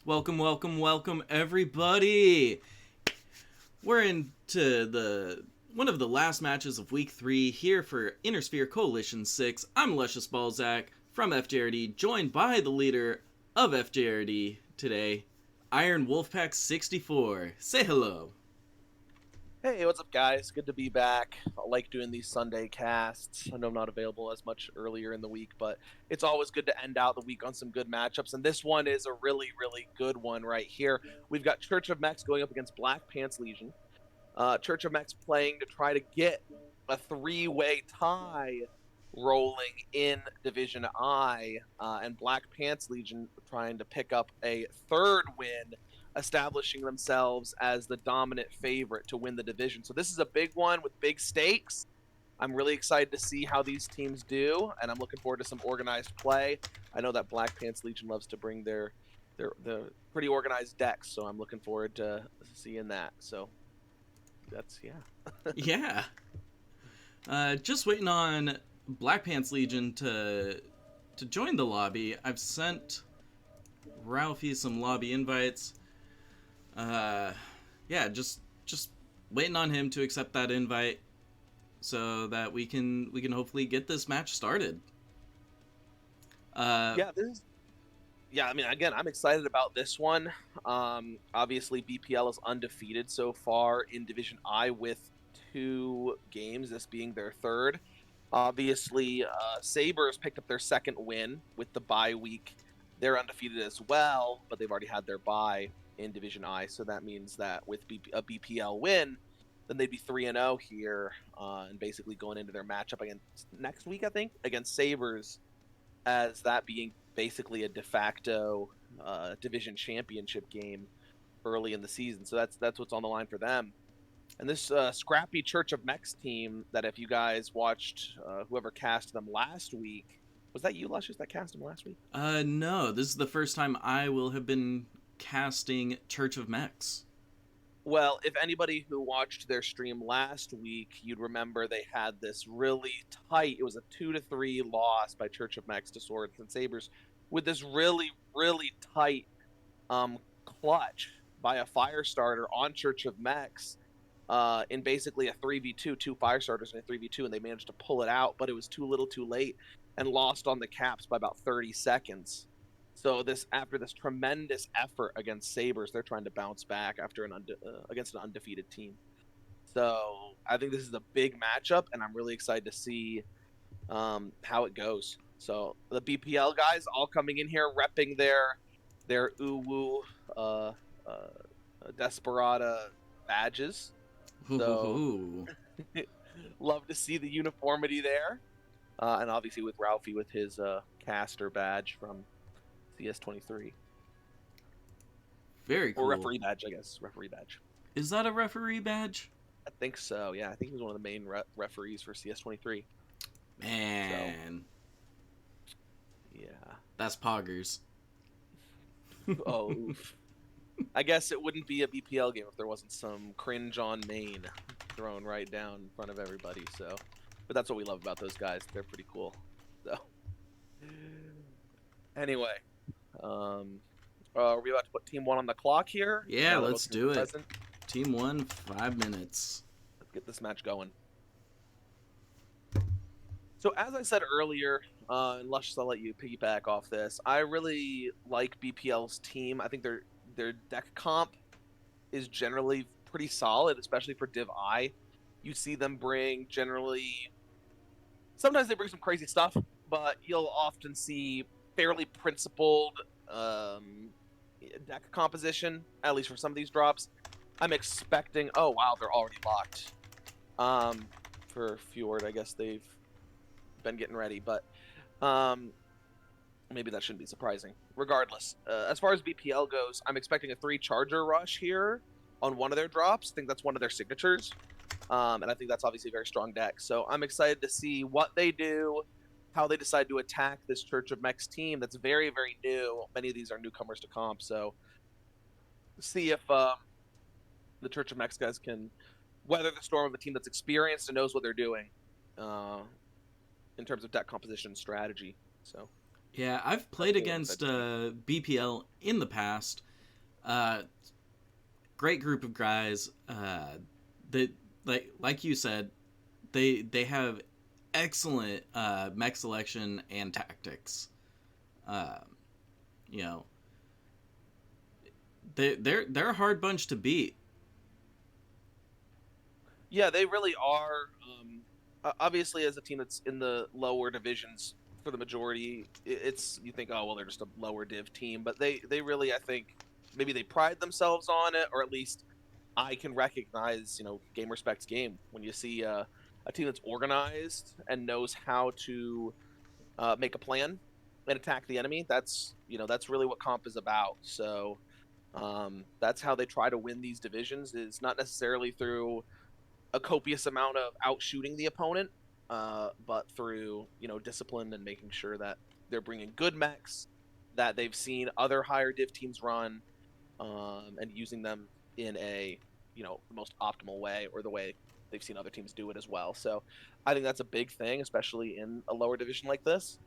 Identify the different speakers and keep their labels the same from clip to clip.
Speaker 1: Welcome, everybody. We're into one of the last matches of Week 3 here for Intersphere Coalition 6. I'm Luscious Balzac from FJRD, joined by the leader of FJRD today, Iron Wolfpack 64. Say hello.
Speaker 2: Hey, what's up, guys? Good to be back. I like doing these Sunday casts. I know I'm not available as much earlier in the week, but it's always good to end out the week on some good matchups, and this one is a really, really good one right here. We've got Church of Mechs going up against Black Pants Legion. Church of Mechs playing to try to get a three-way tie rolling in Division I, and Black Pants Legion trying to pick up a third win, establishing themselves as the dominant favorite to win the division. So this is a big one with big stakes. I'm really excited to see how these teams do, and I'm looking forward to some organized play. I know that Black Pants Legion loves to bring their pretty organized decks, so I'm looking forward to seeing that. So that's
Speaker 1: Yeah. Just waiting on Black Pants Legion to join the lobby. I've sent Ralphie some lobby invites. Just waiting on him to accept that invite so that we can hopefully get this match started.
Speaker 2: I mean, again, I'm excited about this one. Obviously, BPL is undefeated so far in Division I with 2 games, this being their third. Obviously, Sabres picked up their second win with the bye week. They're undefeated as well, but they've already had their bye in Division I, so that means that with a BPL win, then they'd be 3-0 here, and basically going into their matchup against next week, I think, against Sabres, as that being basically a de facto division championship game early in the season. So that's what's on the line for them. And this scrappy Church of Mechs team that, if you guys watched whoever cast them last week, was that you, Luscious, that cast them last week?
Speaker 1: No, this is the first time I will have been casting Church of Mechs.
Speaker 2: Well, if anybody who watched their stream last week, you'd remember they had this really tight, it was a 2-3 loss by Church of Mechs to Swords and Sabres, with this really, really tight clutch by a fire starter on Church of Mechs in basically a 3v2, 2 fire starters in a 3v2, and they managed to pull it out, but it was too little too late and lost on the caps by about 30 seconds. So after this tremendous effort against Sabres, they're trying to bounce back after against an undefeated team. So I think this is a big matchup, and I'm really excited to see how it goes. So the BPL guys all coming in here repping their Uwu Desperada badges. So love to see the uniformity there, and obviously with Ralphie with his caster badge from CS23.
Speaker 1: Very cool.
Speaker 2: Or referee badge, I guess. Referee badge.
Speaker 1: Is that a referee badge?
Speaker 2: I think so, yeah. I think he was one of the main referees for CS23.
Speaker 1: Man.
Speaker 2: So, yeah.
Speaker 1: That's poggers.
Speaker 2: Oh. I guess it wouldn't be a BPL game if there wasn't some cringe on main thrown right down in front of everybody, so. But that's what we love about those guys. They're pretty cool. So. Anyway. Are we about to put Team 1 on the clock here?
Speaker 1: Yeah, let's do it. Team 1, 5 minutes.
Speaker 2: Let's get this match going. So as I said earlier, and Luscious, I'll let you piggyback off this, I really like BPL's team. I think their deck comp is generally pretty solid, especially for Div I. You see them bring sometimes they bring some crazy stuff, but you'll often see fairly principled deck composition, at least for some of these drops. I'm expecting, oh wow, they're already locked. For Fjord, I guess they've been getting ready, but maybe that shouldn't be surprising. Regardless, as far as BPL goes, I'm expecting a 3 charger rush here on one of their drops. I think that's one of their signatures, and I think that's obviously a very strong deck. So I'm excited to see what they do, how they decide to attack this Church of Mechs team that's very, very new. Many of these are newcomers to comp, so see if the Church of Mechs guys can weather the storm of a team that's experienced and knows what they're doing in terms of deck composition and strategy. So
Speaker 1: yeah, I've played against BPL in the past, Uh, Great group of guys. That like you said, they have excellent mech selection and tactics. Um, you know, they're a hard bunch to beat.
Speaker 2: Yeah, they really are. Obviously, as a team that's in the lower divisions for the majority, it's you think, oh well, they're just a lower div team, but they really, I think, maybe they pride themselves on it, or at least I can recognize, game respects game when you see a team that's organized and knows how to make a plan and attack the enemy. That's really what comp is about. So that's how they try to win these divisions. Is not necessarily through a copious amount of outshooting the opponent, but through discipline and making sure that they're bringing good mechs that they've seen other higher div teams run, and using them in a the most optimal way, or the way they've seen other teams do it as well. So I think that's a big thing, especially in a lower division like this.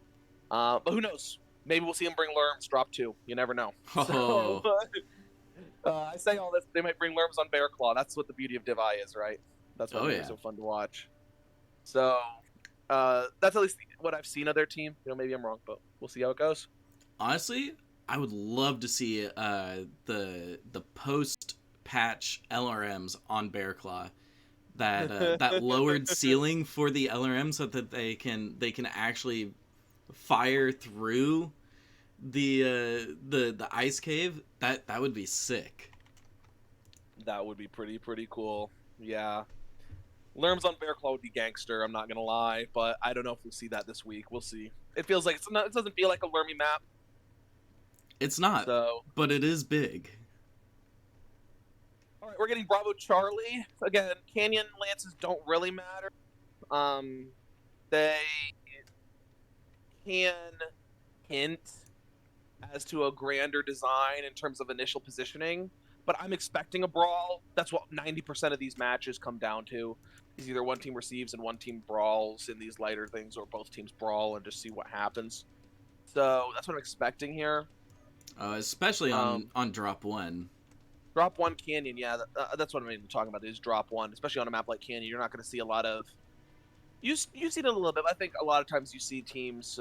Speaker 2: But who knows? Maybe we'll see them bring Lerms drop 2. You never know. So
Speaker 1: Oh,
Speaker 2: I say all this, they might bring Lerms on Bear Claw. That's what the beauty of Div I is, right? That's why
Speaker 1: oh
Speaker 2: they're
Speaker 1: yeah.
Speaker 2: so fun to watch. So that's at least what I've seen of their team. Maybe I'm wrong, but we'll see how it goes.
Speaker 1: Honestly, I would love to see the post patch LRMs on Bear Claw. That lowered ceiling for the LRM so that they can actually fire through the ice cave. That would be sick.
Speaker 2: That would be pretty cool. Yeah. Lerms on Bear Claw would be gangster, I'm not gonna lie, but I don't know if we'll see that this week. We'll see. It feels like it doesn't feel like a Lermy map.
Speaker 1: It's not,
Speaker 2: So
Speaker 1: but it is big.
Speaker 2: all right, we're getting Bravo Charlie. Again, Canyon Lances don't really matter. They can hint as to a grander design in terms of initial positioning, but I'm expecting a brawl. That's what 90% of these matches come down to. Is either one team receives and one team brawls in these lighter things, or both teams brawl and just see what happens. So that's what I'm expecting here.
Speaker 1: Especially on
Speaker 2: Um,
Speaker 1: drop one.
Speaker 2: Drop 1 Canyon, yeah, that's what I'm even talking about. Is drop 1, especially on a map like Canyon. You're not going to see a lot of. You see it a little bit. But I think a lot of times you see teams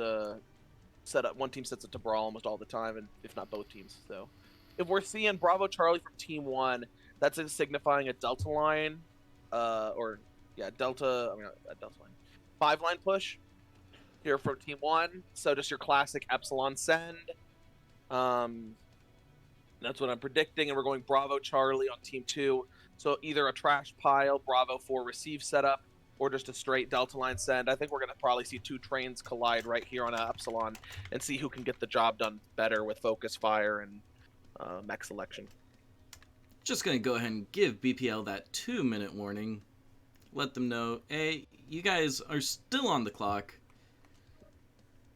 Speaker 2: set up. One team sets it to brawl almost all the time, and if not both teams. So if we're seeing Bravo Charlie from Team 1, that's signifying a Delta line, or yeah, Delta. I mean, a Delta line, 5-line push here from Team 1. So just your classic Epsilon send. Um, that's what I'm predicting, and we're going Bravo Charlie on Team 2. So either a trash pile, Bravo 4 receive setup, or just a straight Delta line send. I think we're going to probably see 2 trains collide right here on Epsilon and see who can get the job done better with focus fire and mech selection.
Speaker 1: Just gonna go ahead and give BPL that 2-minute warning. Let them know, hey, you guys are still on the clock.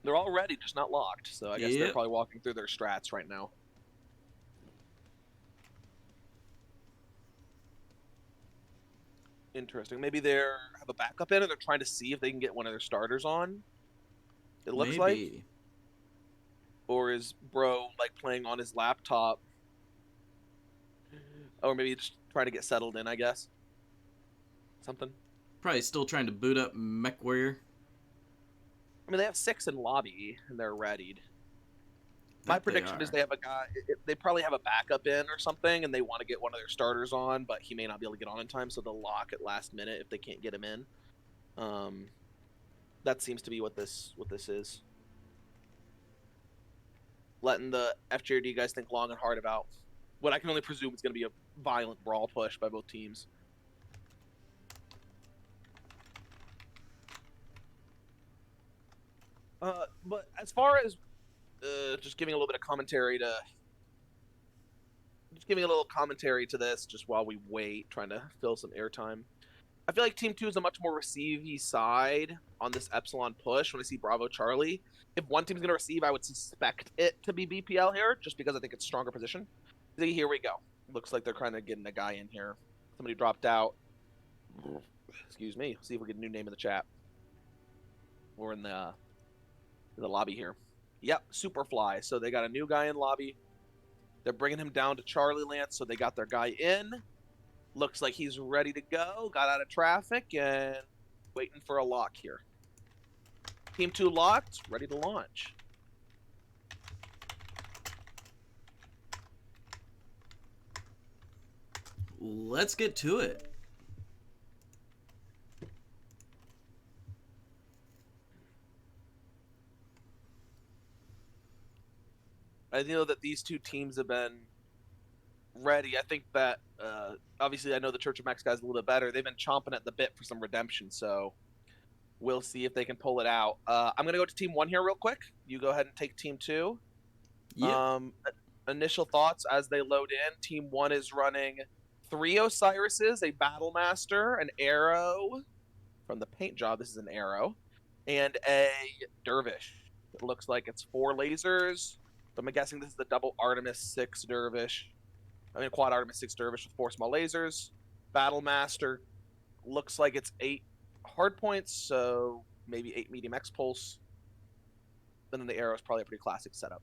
Speaker 2: They're all ready, just not locked. So I guess they're
Speaker 1: Yep.
Speaker 2: probably walking through their strats right now. Interesting. Maybe they have a backup in, and they're trying to see if they can get one of their starters on. It looks like.
Speaker 1: Maybe.
Speaker 2: Or is bro like playing on his laptop? Or maybe just trying to get settled in, I guess. Something.
Speaker 1: Probably still trying to boot up Mech Warrior.
Speaker 2: I mean, they have 6 in lobby, and they're readied. My
Speaker 1: That they
Speaker 2: prediction is
Speaker 1: are.
Speaker 2: they have a guy. They probably have a backup in or something, and they want to get one of their starters on, but he may not be able to get on in time, so they'll lock at last minute if they can't get him in. That seems to be what this is. Letting the FJRD guys think long and hard about what I can only presume is going to be a violent brawl push by both teams. But as far as just giving a little bit of commentary to this, just while we wait, trying to fill some airtime. I feel like Team 2 is a much more receive-y side on this Epsilon push when I see Bravo Charlie. If one team's going to receive, I would suspect it to be BPL here, just because I think it's a stronger position. See, here we go. Looks like they're kind of getting a guy in here. Somebody dropped out. Excuse me. See if we get a new name in the chat. We're in the lobby here. Yep, Superfly. So they got a new guy in lobby. They're bringing him down to Charlie Land, so they got their guy in. Looks like he's ready to go. Got out of traffic and waiting for a lock here. Team 2 locked, ready to launch.
Speaker 1: Let's get to it.
Speaker 2: I know that these two teams have been ready. I think that obviously I know the Church of Mechs guys a little bit better. They've been chomping at the bit for some redemption, so we'll see if they can pull it out. I'm gonna go to Team 1 here real quick. You go ahead and take Team 2.
Speaker 1: Yeah.
Speaker 2: Initial thoughts as they load in. Team 1 is running 3 Osiris's, a Battle Master, an Arrow from the paint job. This is an Arrow, and a Dervish. It looks like it's 4 lasers. So I'm guessing this is the double Artemis 6 Dervish. I mean, quad Artemis 6 Dervish with 4 small lasers. Battle Master looks like it's 8 hard points, so maybe 8 medium X pulse. And then the Arrow is probably a pretty classic setup.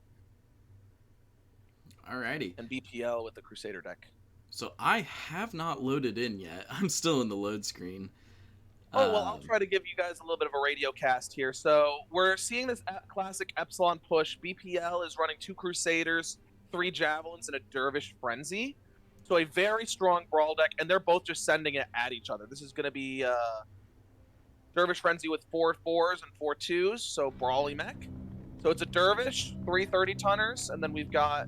Speaker 1: Alrighty.
Speaker 2: And BPL with the Crusader deck.
Speaker 1: So I have not loaded in yet. I'm still in the load screen.
Speaker 2: Oh, well, I'll try to give you guys a little bit of a radio cast here. So we're seeing this classic Epsilon push. BPL is running 2 Crusaders, 3 Javelins, and a Dervish Frenzy. So a very strong brawl deck, and they're both just sending it at each other. This is going to be Dervish Frenzy with 4 4s and 4 2s, so brawly mech. So it's a Dervish, 3 30-tonners, and then we've got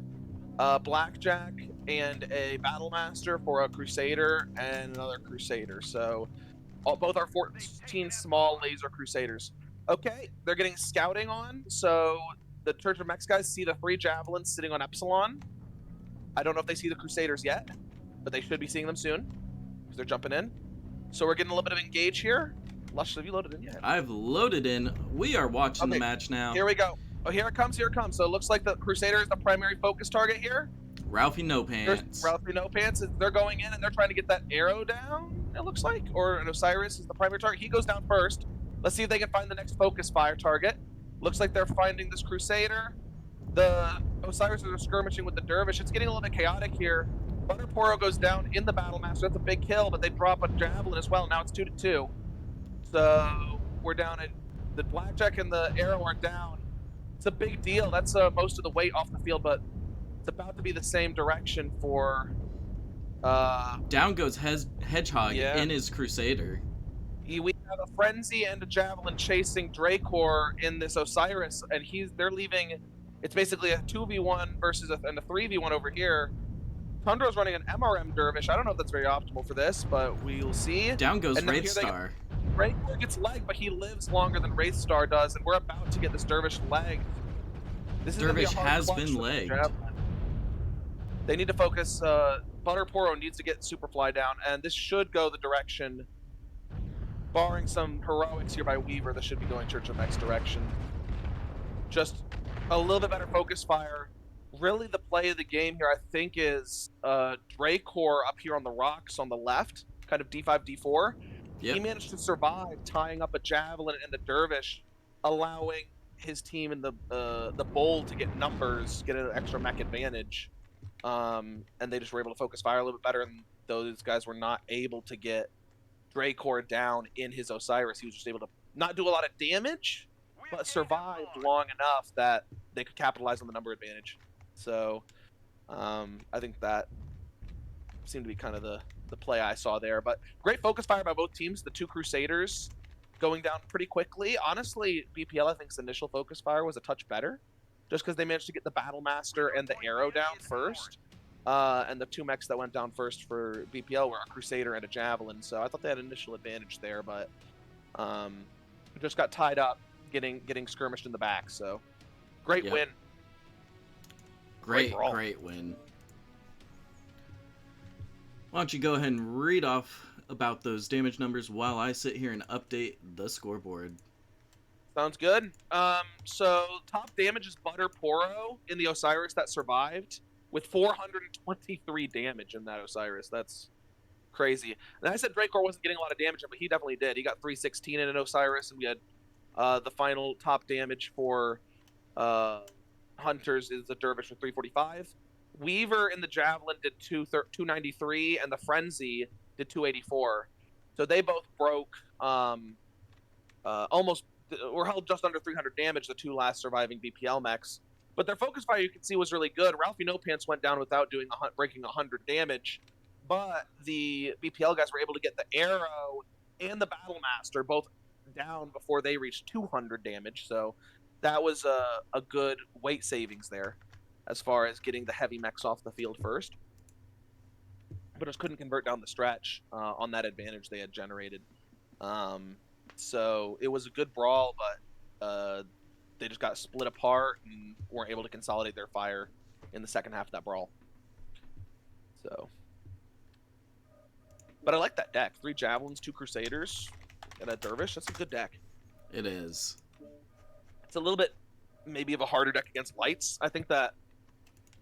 Speaker 2: Blackjack and a Battle Master for a Crusader and another Crusader. So both are 14 small laser Crusaders. Okay, they're getting scouting on, so the Church of Mechs guys see the 3 Javelins sitting on Epsilon. I don't know if they see the Crusaders yet, but they should be seeing them soon, because they're jumping in. So we're getting a little bit of engage here. Lush, have you loaded in yet?
Speaker 1: I've loaded in. We are watching the match now.
Speaker 2: Here we go. Oh, here it comes, here it comes. So it looks like the Crusader is the primary focus target here.
Speaker 1: Ralphie No Pants.
Speaker 2: Ralphie No Pants. They're going in and they're trying to get that Arrow down, it looks like. Or an Osiris is the primary target. He goes down first. Let's see if they can find the next focus fire target. Looks like they're finding this Crusader. The Osiris are skirmishing with the Dervish. It's getting a little bit chaotic here. Butter Poro goes down in the Battle Master. That's a big kill, but they drop a Javelin as well. Now it's 2-2. So we're down at the Blackjack and the Arrow are down. It's a big deal. That's most of the weight off the field, but it's about to be the same direction for
Speaker 1: down goes Hedgehog in his Crusader.
Speaker 2: We have a Frenzy and a Javelin chasing Dracor in this Osiris, and they're leaving. It's basically a 2v1 versus a 3v1 over here. Tundro's running an MRM Dervish. I don't know if that's very optimal for this, but we'll see.
Speaker 1: Down goes Wraithstar.
Speaker 2: Dracor gets legged, but he lives longer than Wraithstar does, and we're about to get this Dervish legged. This
Speaker 1: Dervish has been legged.
Speaker 2: They need to focus. Butter Poro needs to get Superfly down, and this should go the direction. Barring some heroics here by Weaver, this should be going Church of Mechs direction. Just a little bit better focus fire. Really, the play of the game here, I think, is Dracor up here on the rocks on the left, kind of D5, D4. Yep. He managed to survive tying up a Javelin and the Dervish, allowing his team in the bowl to get numbers, get an extra mech advantage. And they just were able to focus fire a little bit better, and those guys were not able to get Dracor down in his Osiris. He was just able to not do a lot of damage, but survive long enough that they could capitalize on the number advantage. So I think that seemed to be kind of the play I saw there. But great focus fire by both teams. The 2 Crusaders going down pretty quickly. Honestly, BPL, I think's initial focus fire was a touch better, just because they managed to get the Battle Master and the Arrow down first. And the 2 mechs that went down first for BPL were a Crusader and a Javelin. So I thought they had initial advantage there, but just got tied up, getting skirmished in the back. So great win.
Speaker 1: Great win. Why don't you go ahead and read off about those damage numbers while I sit here and update the scoreboard.
Speaker 2: Sounds good. So top damage is Butter Poro in the Osiris that survived with 423 damage in that Osiris. That's crazy. And I said Dracor wasn't getting a lot of damage, but he definitely did. He got 316 in an Osiris, and we had the final top damage for Hunters is the Dervish with 345. Weaver in the Javelin did 293, and the Frenzy did 284. So they both broke almost, were held just under 300 damage, the two last surviving BPL mechs. But their focus fire, you can see, was really good. Ralphie No Pants went down without breaking 100 damage, but the BPL guys were able to get the Arrow and the Battle Master both down before they reached 200 damage. So that was a good weight savings there as far as getting the heavy mechs off the field first. But just couldn't convert down the stretch on that advantage they had generated. So it was a good brawl, but they just got split apart and weren't able to consolidate their fire in the second half of that brawl. So, but I like that deck. 3 Javelins, 2 Crusaders, and a Dervish. That's a good deck.
Speaker 1: It is.
Speaker 2: It's a little bit maybe of a harder deck against Lights. I think that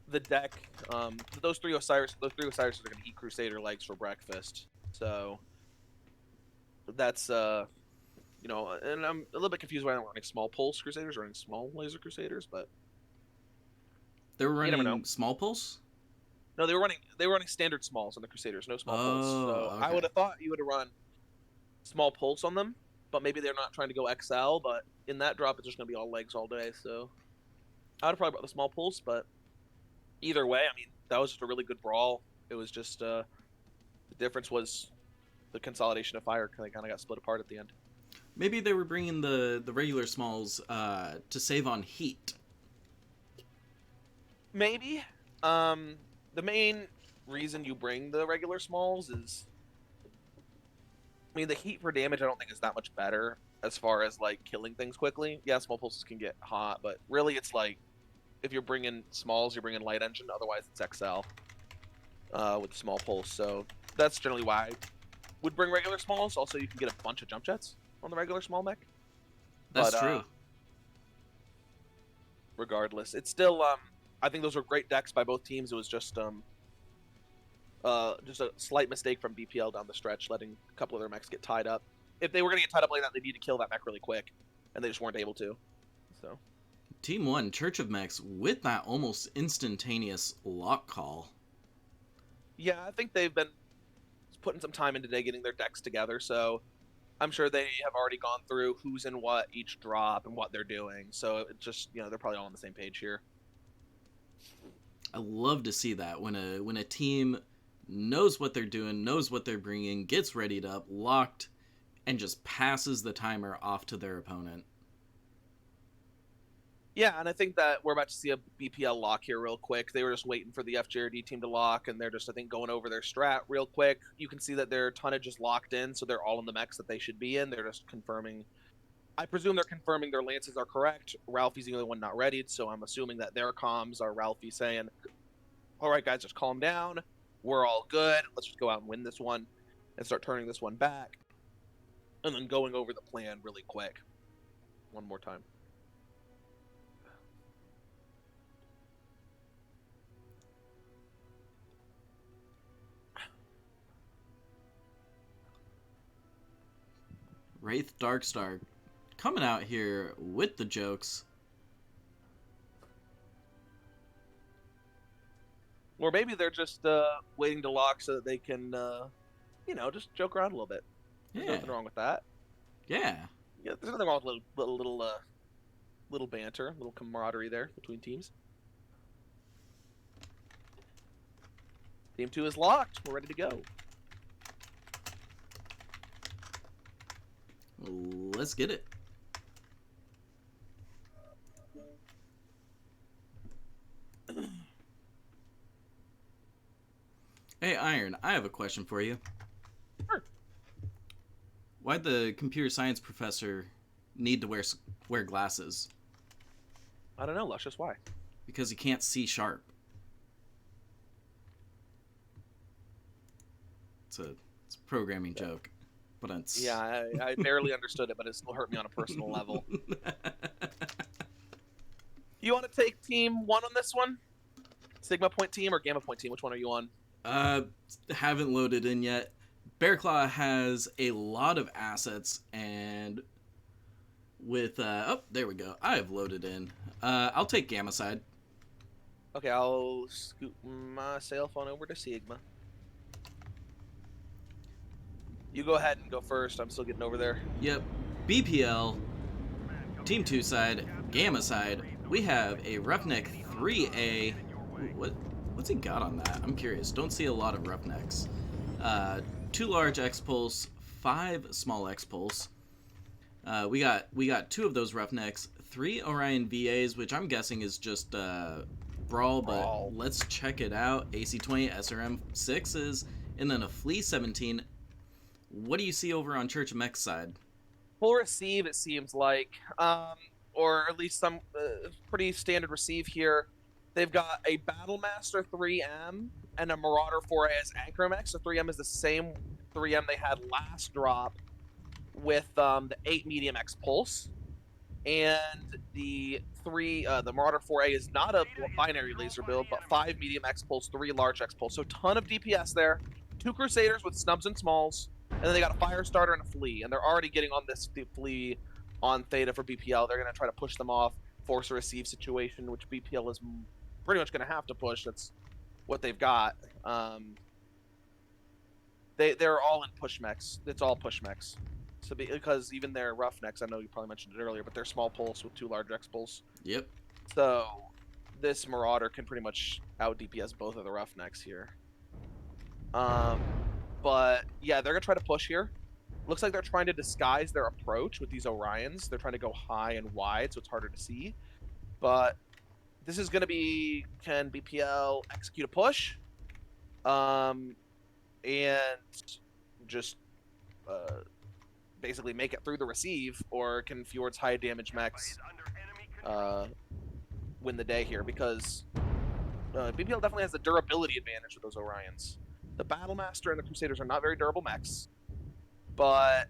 Speaker 2: the deck, those three Osiris are going to eat Crusader legs for breakfast. So that's you know, and I'm a little bit confused why they're running small pulse Crusaders or running small laser Crusaders, but
Speaker 1: they were running small pulse.
Speaker 2: No, they were running standard smalls on the Crusaders, no small pulse. So
Speaker 1: okay.
Speaker 2: I would have thought you would have run small pulse on them, but maybe they're not trying to go XL. But in that drop, it's just going to be all legs all day. So I would have probably brought the small pulse, but either way, I mean, that was just a really good brawl. It was just the difference was the consolidation of fire. They kind of got split apart at the end.
Speaker 1: Maybe they were bringing the regular smalls to save on heat.
Speaker 2: Maybe. The main reason you bring the regular smalls is, I mean, the heat for damage I don't think is that much better as far as like killing things quickly. Yeah, small pulses can get hot, but really it's like if you're bringing smalls, you're bringing light engine. Otherwise, it's XL with the small pulse. So that's generally why I would bring regular smalls. Also, you can get a bunch of jump jets on the regular small mech.
Speaker 1: That's true.
Speaker 2: Regardless, it's still I think those were great decks by both teams. It was just a slight mistake from BPL down the stretch, letting a couple of their mechs get tied up. If they were going to get tied up like that, they need to kill that mech really quick, and they just weren't able to. So,
Speaker 1: Team 1, Church of Mechs, with that almost instantaneous lock call.
Speaker 2: Yeah, I think they've been putting some time into getting their decks together, so I'm sure they have already gone through who's in what each drop and what they're doing. So it just, you know, they're probably all on the same page here.
Speaker 1: I love to see that when a team knows what they're doing, knows what they're bringing, gets readied up, locked, and just passes the timer off to their opponent.
Speaker 2: Yeah, and I think that we're about to see a BPL lock here real quick. They were just waiting for the FJRD team to lock, and they're just, I think, going over their strat real quick. You can see that their tonnage is locked in, so they're all in the mechs that they should be in. They're just confirming. I presume they're confirming their lances are correct. Ralphie's the only one not readied, so I'm assuming that their comms are Ralphie saying, all right, guys, just calm down. We're all good. Let's just go out and win this one and start turning this one back. And then going over the plan really quick. One more time.
Speaker 1: Wraith Darkstar coming out here with the jokes.
Speaker 2: Or maybe they're just waiting to lock so that they can, you know, just joke around a little bit. There's nothing wrong with that.
Speaker 1: Yeah.
Speaker 2: Yeah, there's nothing wrong with little banter, little camaraderie there between teams. Team 2 is locked. We're ready to go.
Speaker 1: Let's get it. Hey, Iron, I have a question for you.
Speaker 2: Sure.
Speaker 1: Why'd the computer science professor need to wear glasses?
Speaker 2: I don't know, Luscious. Why?
Speaker 1: Because he can't see sharp. It's a programming joke. But it's...
Speaker 2: Yeah, I barely understood it, but it still hurt me on a personal level. You want to take team 1 on this one? Sigma point team or Gamma point team? Which one are you on?
Speaker 1: Haven't loaded in yet. Bearclaw has a lot of assets, and with oh, there we go. I have loaded in. I'll take Gamma side.
Speaker 2: Okay, I'll scoot my cell phone over to Sigma. You go ahead and go first. I'm still getting over there.
Speaker 1: Yep. BPL, Team 2 side, Gamma side, we have a Roughneck 3A. Ooh, what's he got on that? I'm curious. Don't see a lot of Roughnecks. 2 large X-Pulse, 5 small X-Pulse. We got 2 of those Roughnecks, 3 Orion VAs, which I'm guessing is just Brawl, but let's check it out. AC-20, SRM 6s, and then a Flea 17. What do you see over on Church of Mechs side?
Speaker 2: Full receive, it seems like, or at least some pretty standard receive here. They've got a Battlemaster 3M and a Marauder 4A as Anchor Mech. So 3M is the same 3M they had last drop with the 8 medium X Pulse. And the Marauder 4A is not a binary laser build, but 5 medium X Pulse, 3 large X Pulse. So ton of DPS there. 2 Crusaders with snubs and smalls. And then they got a fire starter and a flea, and they're already getting on this flea on Theta for BPL. They're going to try to push them off, force a receive situation, which BPL is pretty much going to have to push. That's what they've got. They're all in push mechs. It's all push mechs. So because even their roughnecks, I know you probably mentioned it earlier, but they're small pulse with 2 large X pulse.
Speaker 1: Yep.
Speaker 2: So this Marauder can pretty much out DPS both of the roughnecks here. But yeah, they're gonna try to push here. Looks like they're trying to disguise their approach with these Orions. They're trying to go high and wide, so it's harder to see. But this is gonna be, can BPL execute a push? And just basically make it through the receive, or can Fjord's high damage mechs win the day here? Because BPL definitely has the durability advantage with those Orions. The Battlemaster and the Crusaders are not very durable mechs, but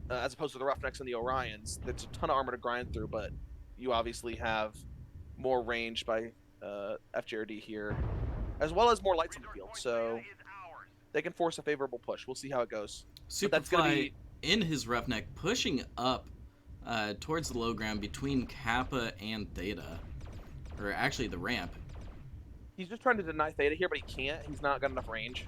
Speaker 2: as opposed to the Roughnecks and the Orions, there's a ton of armor to grind through, but you obviously have more range by FJRD here, as well as more lights in the field, so they can force a favorable push. We'll see how it goes.
Speaker 1: Superfly in his Roughneck pushing up towards the low ground between Kappa and Theta, or actually the ramp.
Speaker 2: He's just trying to deny Theta here, but he can't. He's not got enough range.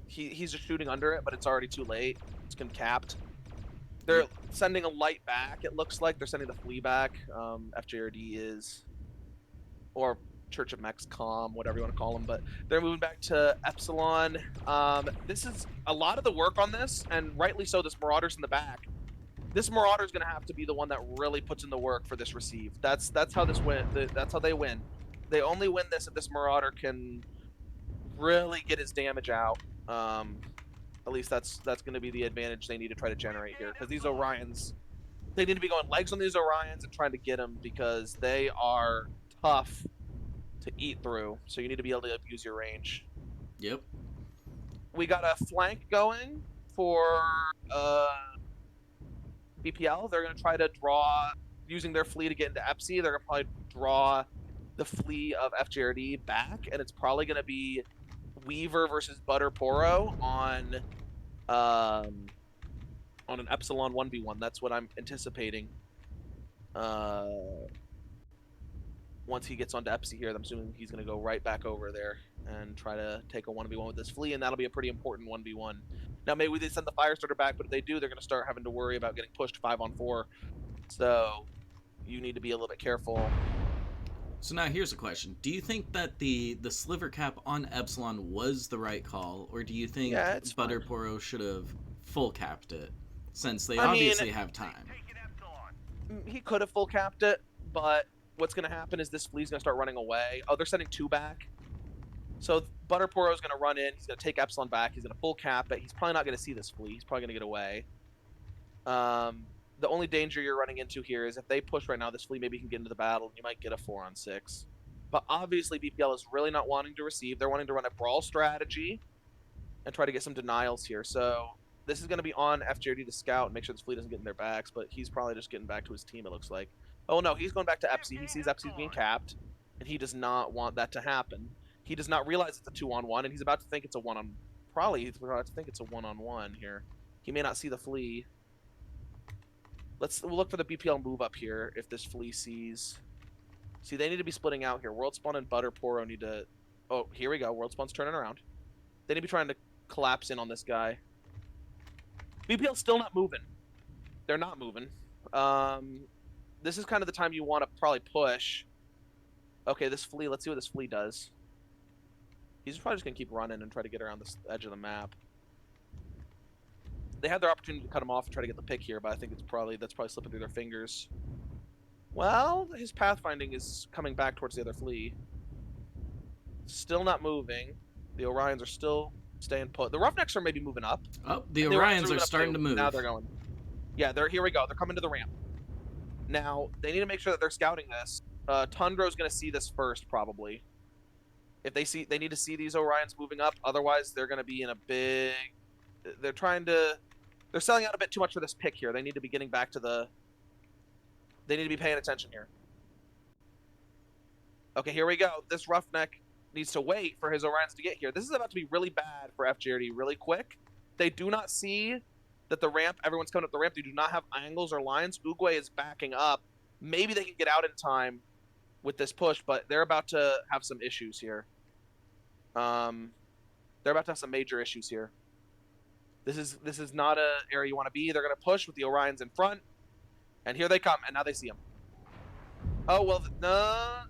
Speaker 2: He's just shooting under it, but it's already too late. It's been capped. They're sending a light back, it looks like. They're sending the flea back. FJRD is, or Church of Mechs Calm, whatever you want to call them, but they're moving back to Epsilon. This is a lot of the work on this, and rightly so. This Marauder's in the back. This Marauder's going to have to be the one that really puts in the work for this receive. That's how this win. That's how they win. They only win this if this Marauder can really get his damage out. At least that's going to be the advantage they need to try to generate here, because these Orions, they need to be going legs on these Orions and trying to get them, because they are tough to eat through. So you need to be able to use your range.
Speaker 1: Yep.
Speaker 2: We got a flank going for BPL. They're going to try to draw, using their flea to get into Epsi. They're going to probably draw the flea of FJRD back, and it's probably going to be Weaver versus Butter Poro on an Epsilon 1v1. That's what I'm anticipating. Once he gets onto Epsi here, I'm assuming he's going to go right back over there and try to take a 1v1 with this flea, and that'll be a pretty important 1v1. Now, maybe they send the fire starter back, but if they do, they're going to start having to worry about getting pushed 5-on-4. So you need to be a little bit careful.
Speaker 1: So now here's a question. Do you think that the sliver cap on Epsilon was the right call, or do you think Butter Poro should have full capped it, since they obviously have time?
Speaker 2: He could have full capped it, but what's going to happen is this flea's going to start running away. Oh, they're sending 2 back. So Butter Poro's going to run in. He's going to take Epsilon back. He's going to full cap it. He's probably not going to see this flea. He's probably going to get away. The only danger you're running into here is if they push right now, this flea maybe can get into the battle, and you might get a 4-on-6. But obviously, BPL is really not wanting to receive. They're wanting to run a brawl strategy and try to get some denials here. So this is going to be on FJRD to scout and make sure this flea doesn't get in their backs, but he's probably just getting back to his team, it looks like. Oh, no, he's going back to Epsi. He sees Epsi's being capped, and he does not want that to happen. He does not realize it's a 2-on-1, and he's about to think it's a 1-on-1. Probably he's about to think it's a 1-on-1 here. He may not see the flea. We'll look for the BPL move up here if this flea sees See, they need to be splitting out here. World Spawn and Butter Poro need to... Oh, here we go. World Spawn's turning around. They need to be trying to collapse in on this guy. BPL's still not moving. They're not moving. This is kind of the time you want to probably push. Okay, this flea. Let's see what this flea does. He's probably just going to keep running and try to get around this edge of the map. They had their opportunity to cut him off and try to get the pick here, but I think that's probably slipping through their fingers. Well, his pathfinding is coming back towards the other flea. Still not moving. The Orions are still staying put. The Roughnecks are maybe moving up.
Speaker 1: Oh, the Orions are starting to move.
Speaker 2: Now they're going. Yeah, here we go. They're coming to the ramp. Now, they need to make sure that they're scouting this. Tundra's going to see this first, probably. If they need to see these Orions moving up. Otherwise, they're going to be in a big... They're selling out a bit too much for this pick here. They need to be getting back to the... They need to be paying attention here. Okay, here we go. This Roughneck needs to wait for his Orions to get here. This is about to be really bad for FJRD really quick. They do not see that the ramp, everyone's coming up the ramp. They do not have angles or lines. Uguay is backing up. Maybe they can get out in time with this push, but they're about to have some issues here. They're about to have some major issues here. This is not an area you want to be. They're going to push with the Orions in front. And here they come, and now they see him. Oh, well, no,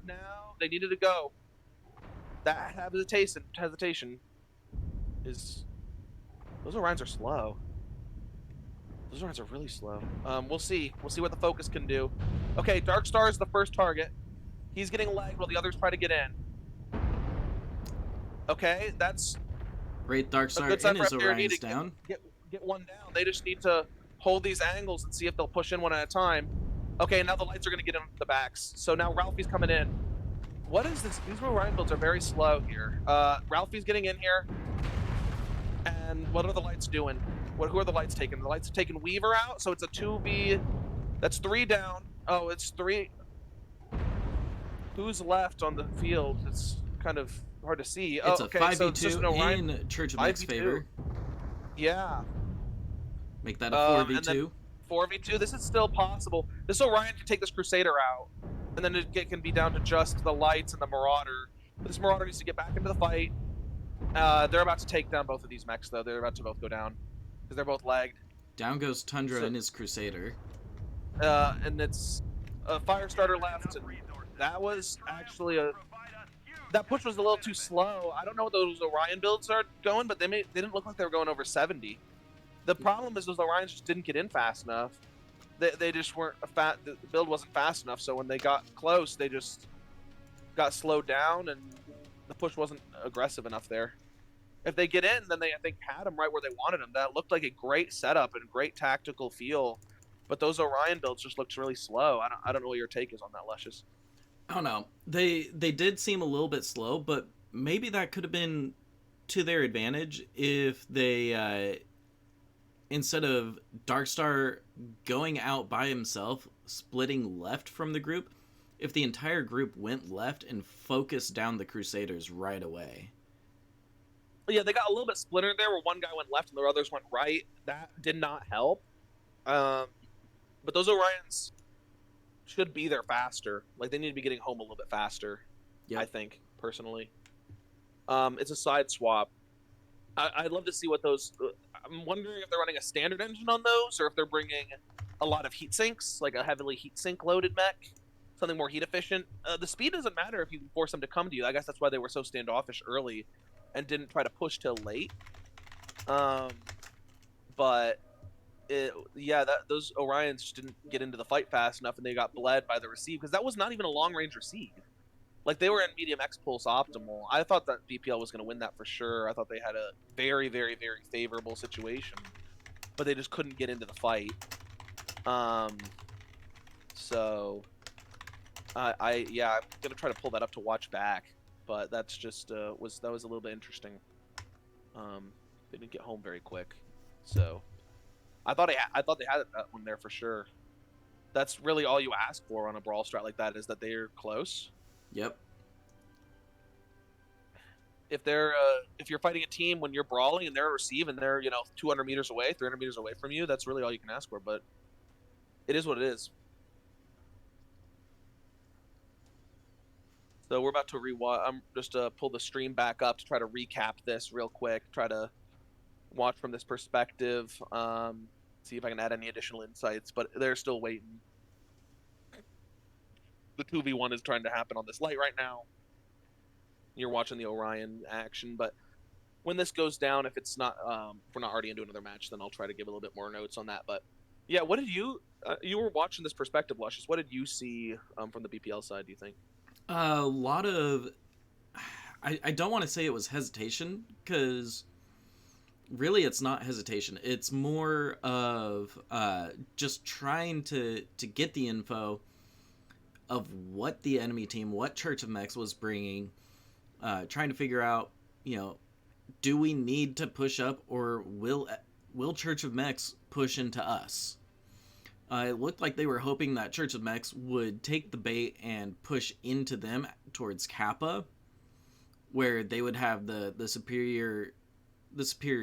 Speaker 2: they needed to go. That hesitation is... Those Orions are slow. Those Orions are really slow. We'll see. We'll see what the focus can do. Okay, Dark Star is the first target. He's getting lagged while the others try to get in. Okay, that's...
Speaker 1: Great Dark Star and his Orions down.
Speaker 2: Get one down. They just need to hold these angles and see if they'll push in one at a time. Okay, now the lights are going to get in the backs. So now Ralphie's coming in. What is this? These Orion builds are very slow here. Ralphie's getting in here. And what are the lights doing? Who are the lights taking? The lights are taking Weaver out, so it's a 2v. That's 3 down. Oh, it's 3. Who's left on the field? It's kind of hard to see.
Speaker 1: It's
Speaker 2: a
Speaker 1: okay, 5v2 in Church of Mechs' favor.
Speaker 2: Yeah.
Speaker 1: Make that a 4v2.
Speaker 2: 4v2, this is still possible. This Orion can take this Crusader out, and then it can be down to just the lights and the Marauder. But this Marauder needs to get back into the fight. They're about to take down both of these mechs, though. They're about to both go down, because they're both lagged.
Speaker 1: Down goes Tundra and his Crusader.
Speaker 2: And it's a Firestarter left. That was actually a... That push was a little too slow. I don't know what those Orion builds are going, but they didn't look like they were going over 70. The problem is those Orions just didn't get in fast enough. They just weren't the build wasn't fast enough, so when they got close, they just got slowed down, and the push wasn't aggressive enough there. If they get in, then they, I think, had them right where they wanted them. That looked like a great setup and great tactical feel, but those Orion builds just looked really slow. I don't know what your take is on that, Luscious.
Speaker 1: I don't know. They did seem a little bit slow, but maybe that could have been to their advantage if they, instead of Darkstar going out by himself, splitting left from the group, if the entire group went left and focused down the Crusaders right away.
Speaker 2: Yeah, they got a little bit splintered there where one guy went left and the others went right. That did not help. But those Orions should be there faster. Like, they need to be getting home a little bit faster, yep. I think, personally. It's a side swap. I'd love to see what those... I'm wondering if they're running a standard engine on those, or if they're bringing a lot of heat sinks, like a heavily heat sink loaded mech, something more heat efficient. The speed doesn't matter if you can force them to come to you. I guess that's why they were so standoffish early and didn't try to push till late. But those Orions just didn't get into the fight fast enough, and they got bled by the receive, because that was not even a long range receive. Like, they were in medium X pulse optimal. I thought that BPL was going to win that for sure. I thought they had a very, very, very favorable situation, but they just couldn't get into the fight. So I'm gonna try to pull that up to watch back, but that's just that was a little bit interesting. They didn't get home very quick, so I thought they had that one there for sure. That's really all you ask for on a brawl strat like that, is that they're close.
Speaker 1: Yep.
Speaker 2: If you're fighting a team when you're brawling and they're receive and they're 200 meters away, 300 meters away from you, that's really all you can ask for. But it is what it is. So we're about to rewatch. I'm just to pull the stream back up to try to recap this real quick. Try to watch from this perspective. See if I can add any additional insights. But they're still waiting. The 2v1 is trying to happen on this light right now. You're watching the Orion action, but when this goes down, if it's not, if we're not already into another match, then I'll try to give a little bit more notes on that. But yeah, what did you? You were watching this perspective, Luscious. What did you see from the BPL side? Do you think?
Speaker 1: A lot of, I don't want to say it was hesitation, because really it's not hesitation. It's more of just trying to get the info of what the enemy team, what Church of Mechs was bringing, trying to figure out, do we need to push up, or will Church of Mechs push into us? It looked like they were hoping that Church of Mechs would take the bait and push into them towards Kappa, where they would have the superior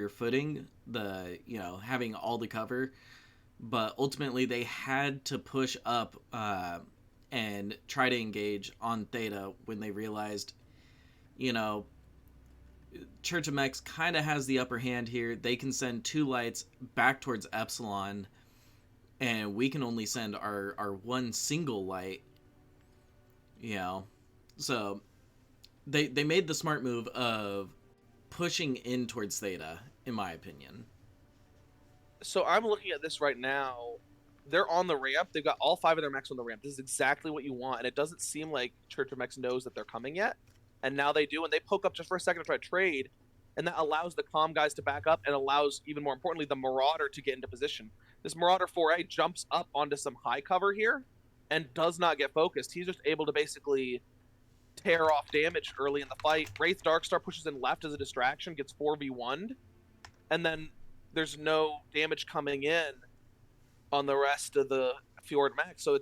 Speaker 1: footing, having all the cover. But ultimately, they had to push up and try to engage on Theta when they realized, Church of Mechs kind of has the upper hand here. They can send 2 lights back towards Epsilon, and we can only send our one single light. So they made the smart move of pushing in towards Theta, in my opinion.
Speaker 2: So I'm looking at this right now. They're on the ramp. They've got all 5 of their mechs on the ramp. This is exactly what you want, and it doesn't seem like Church of Mechs knows that they're coming yet. And now they do, and they poke up just for a second to try to trade, and that allows the comm guys to back up and allows, even more importantly, the Marauder to get into position. This Marauder 4A jumps up onto some high cover here and does not get focused. He's just able to basically tear off damage early in the fight. Wraith Darkstar pushes in left as a distraction, gets 4v1'd, and then there's no damage coming in on the rest of the Fjord mech. So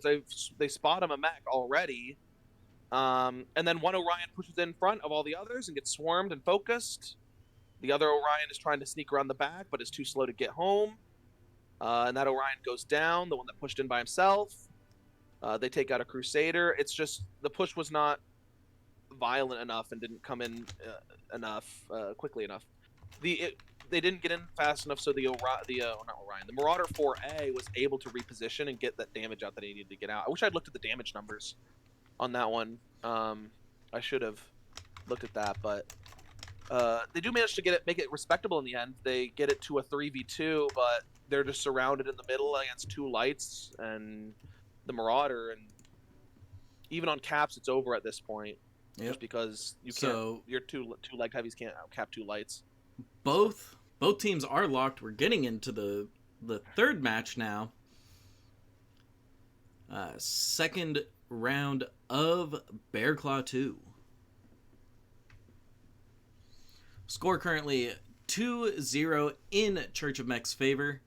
Speaker 2: they spot him a mech already. And then one Orion pushes in front of all the others and gets swarmed and focused. The other Orion is trying to sneak around the back, but is too slow to get home. And that Orion goes down, the one that pushed in by himself. They take out a Crusader. It's just the push was not violent enough and didn't come in quickly enough. They didn't get in fast enough, so the Marauder 4A was able to reposition and get that damage out that he needed to get out. I wish I'd looked at the damage numbers on that one. I should have looked at that, but they do manage to make it respectable in the end. They get it to a 3v2, but they're just surrounded in the middle against 2 lights and the Marauder, and even on caps, it's over at this point. Yep. Just because your two leg heavies can't cap 2 lights.
Speaker 1: Both teams are locked. We're getting into the third match now. Second round of Bear Claw 2. Score currently 2-0 in Church of Mechs' favor.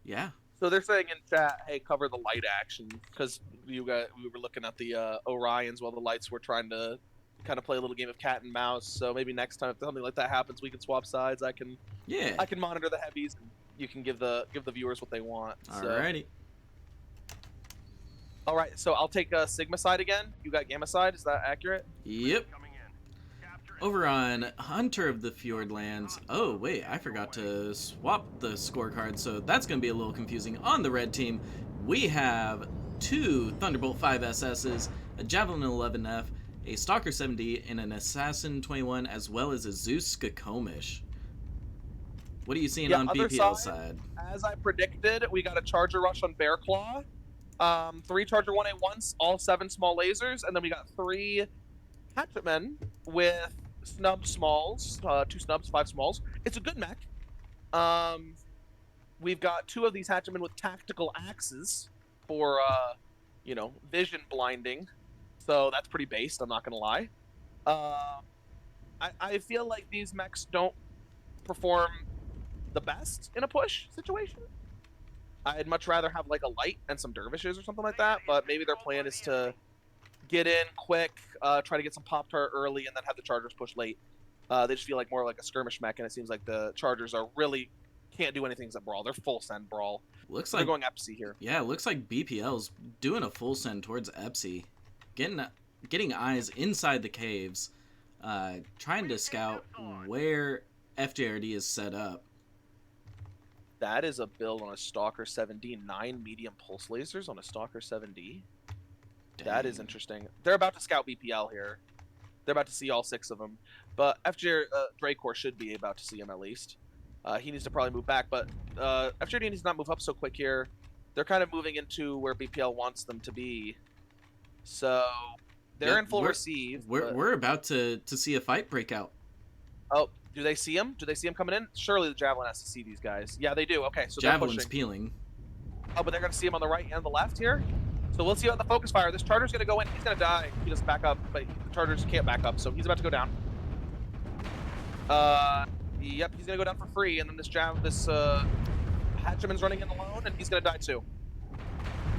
Speaker 1: Yeah.
Speaker 2: So they're saying in chat, hey, cover the light action, because we were looking at the Orions while the lights were trying to kind of play a little game of cat and mouse. So maybe next time if something like that happens, we can swap sides. I can monitor the heavies, and you can give the viewers what they want.
Speaker 1: Alrighty.
Speaker 2: All right, so I'll take Sigma side again. You got Gamma side. Is that accurate?
Speaker 1: Yep. Over on Hunter of the Fjordlands. Oh, wait, I forgot to swap the scorecard, so that's going to be a little confusing. On the red team, we have 2 Thunderbolt 5 SSs, a Javelin 11F, a Stalker 7D, and an Assassin 21, as well as a Zeus Skokomish. What are you seeing on BPL side?
Speaker 2: As I predicted, we got a Charger Rush on Bear Claw. 3 Charger 1A1s, all 7 small lasers, and then we got 3 Hatchetmen with snub smalls, 2 snubs, 5 smalls. It's a good mech. We've got 2 of these Hatchetmen with tactical axes for, vision blinding. So that's pretty based, I'm not going to lie. I feel like these mechs don't perform the best in a push situation. I'd much rather have like a light and some dervishes or something like that, but maybe their plan is to get in quick, try to get some Pop-Tart early, and then have the Chargers push late. They just feel like more like a skirmish mech, and it seems like the Chargers are really can't do anything except brawl. They're full send brawl.
Speaker 1: Looks
Speaker 2: They're
Speaker 1: like
Speaker 2: going EPSI here.
Speaker 1: Yeah, it looks like BPL's doing a full send towards EPSI, getting eyes inside the caves, trying to scout where FJRD is set up.
Speaker 2: That is a build on a Stalker 7D. 9 medium pulse lasers on a Stalker 7D.
Speaker 1: Dang.
Speaker 2: That is interesting. They're about to scout BPL here. They're about to see all 6 of them. But Dracor should be about to see him at least. He needs to probably move back, but FJRD needs to not move up so quick here. They're kind of moving into where BPL wants them to be. So they're in full receive.
Speaker 1: We're about to see a fight break out.
Speaker 2: Oh, do they see him? Do they see him coming in? Surely the Javelin has to see these guys. Yeah, they do. Okay, so
Speaker 1: Javelin's peeling.
Speaker 2: Oh, but they're going to see him on the right and the left here. So we'll see about the focus fire. This Charger's going to go in. He's going to die. He doesn't back up, but the Chargers can't back up, so he's about to go down. Yep, he's going to go down for free, and then this Hatcheman's running in alone, and he's going to die too.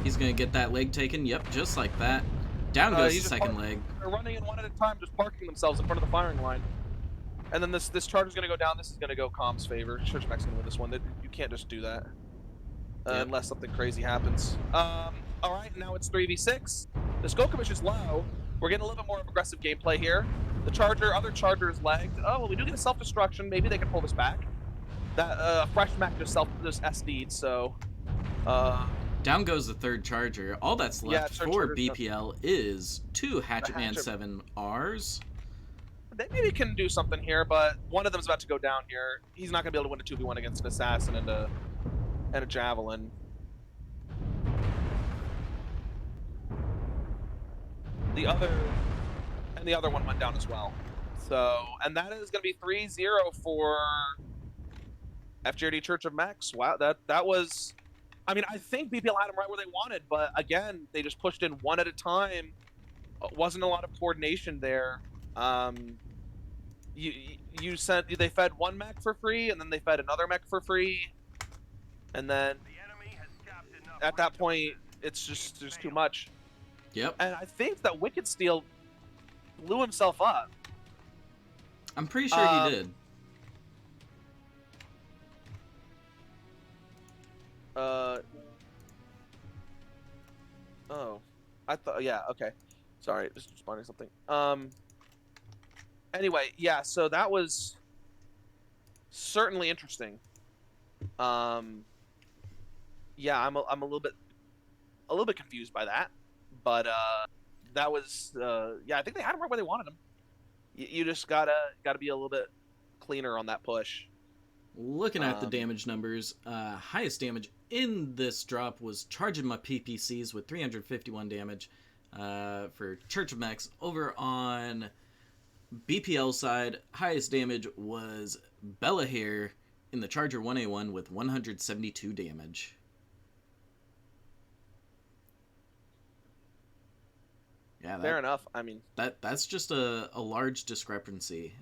Speaker 1: He's going to get that leg taken. Yep, just like that. Down goes the second leg.
Speaker 2: They're running in one at a time, just parking themselves in front of the firing line. And then this Charger's going to go down. This is going to go Com's favor. Church Mech's going to win this one. You can't just do that unless something crazy happens. All right, now it's 3v6. The Skull Commission's low. We're getting a little bit more of aggressive gameplay here. The other Charger is lagged. Oh, well, we do get a self-destruction. Maybe they can pull this back. That fresh mech just SD'd, so...
Speaker 1: Down goes the third Charger. All that's left for BPL is 2 Hatchetman 7Rs.
Speaker 2: They maybe can do something here, but one of them's about to go down here. He's not going to be able to win a 2v1 against an Assassin and a Javelin. The other one went down as well. So, and that is going to be 3-0 for FJRD Church of Mechs. Wow, that was... I mean, I think BPL had them right where they wanted, but again, they just pushed in one at a time. Wasn't a lot of coordination there. They fed one mech for free, and then they fed another mech for free, and then at that point, it's just there's too much.
Speaker 1: Yep.
Speaker 2: And I think that Wicked Steel blew himself up.
Speaker 1: I'm pretty sure he did.
Speaker 2: Oh, I thought. Yeah. Okay. Sorry, just responding to something. Anyway, yeah. So that was certainly interesting. Yeah, I'm a little bit confused by that, but that was yeah. I think they had him right where they wanted him. You just gotta be a little bit cleaner on that push.
Speaker 1: Looking at the damage numbers, highest damage in this drop was charging my PPCs with 351 damage for Church of Mechs. Over on BPL side, highest damage was Bella here in the Charger 1A1 with 172 damage. Yeah,
Speaker 2: fair enough. I mean,
Speaker 1: that's just a large discrepancy.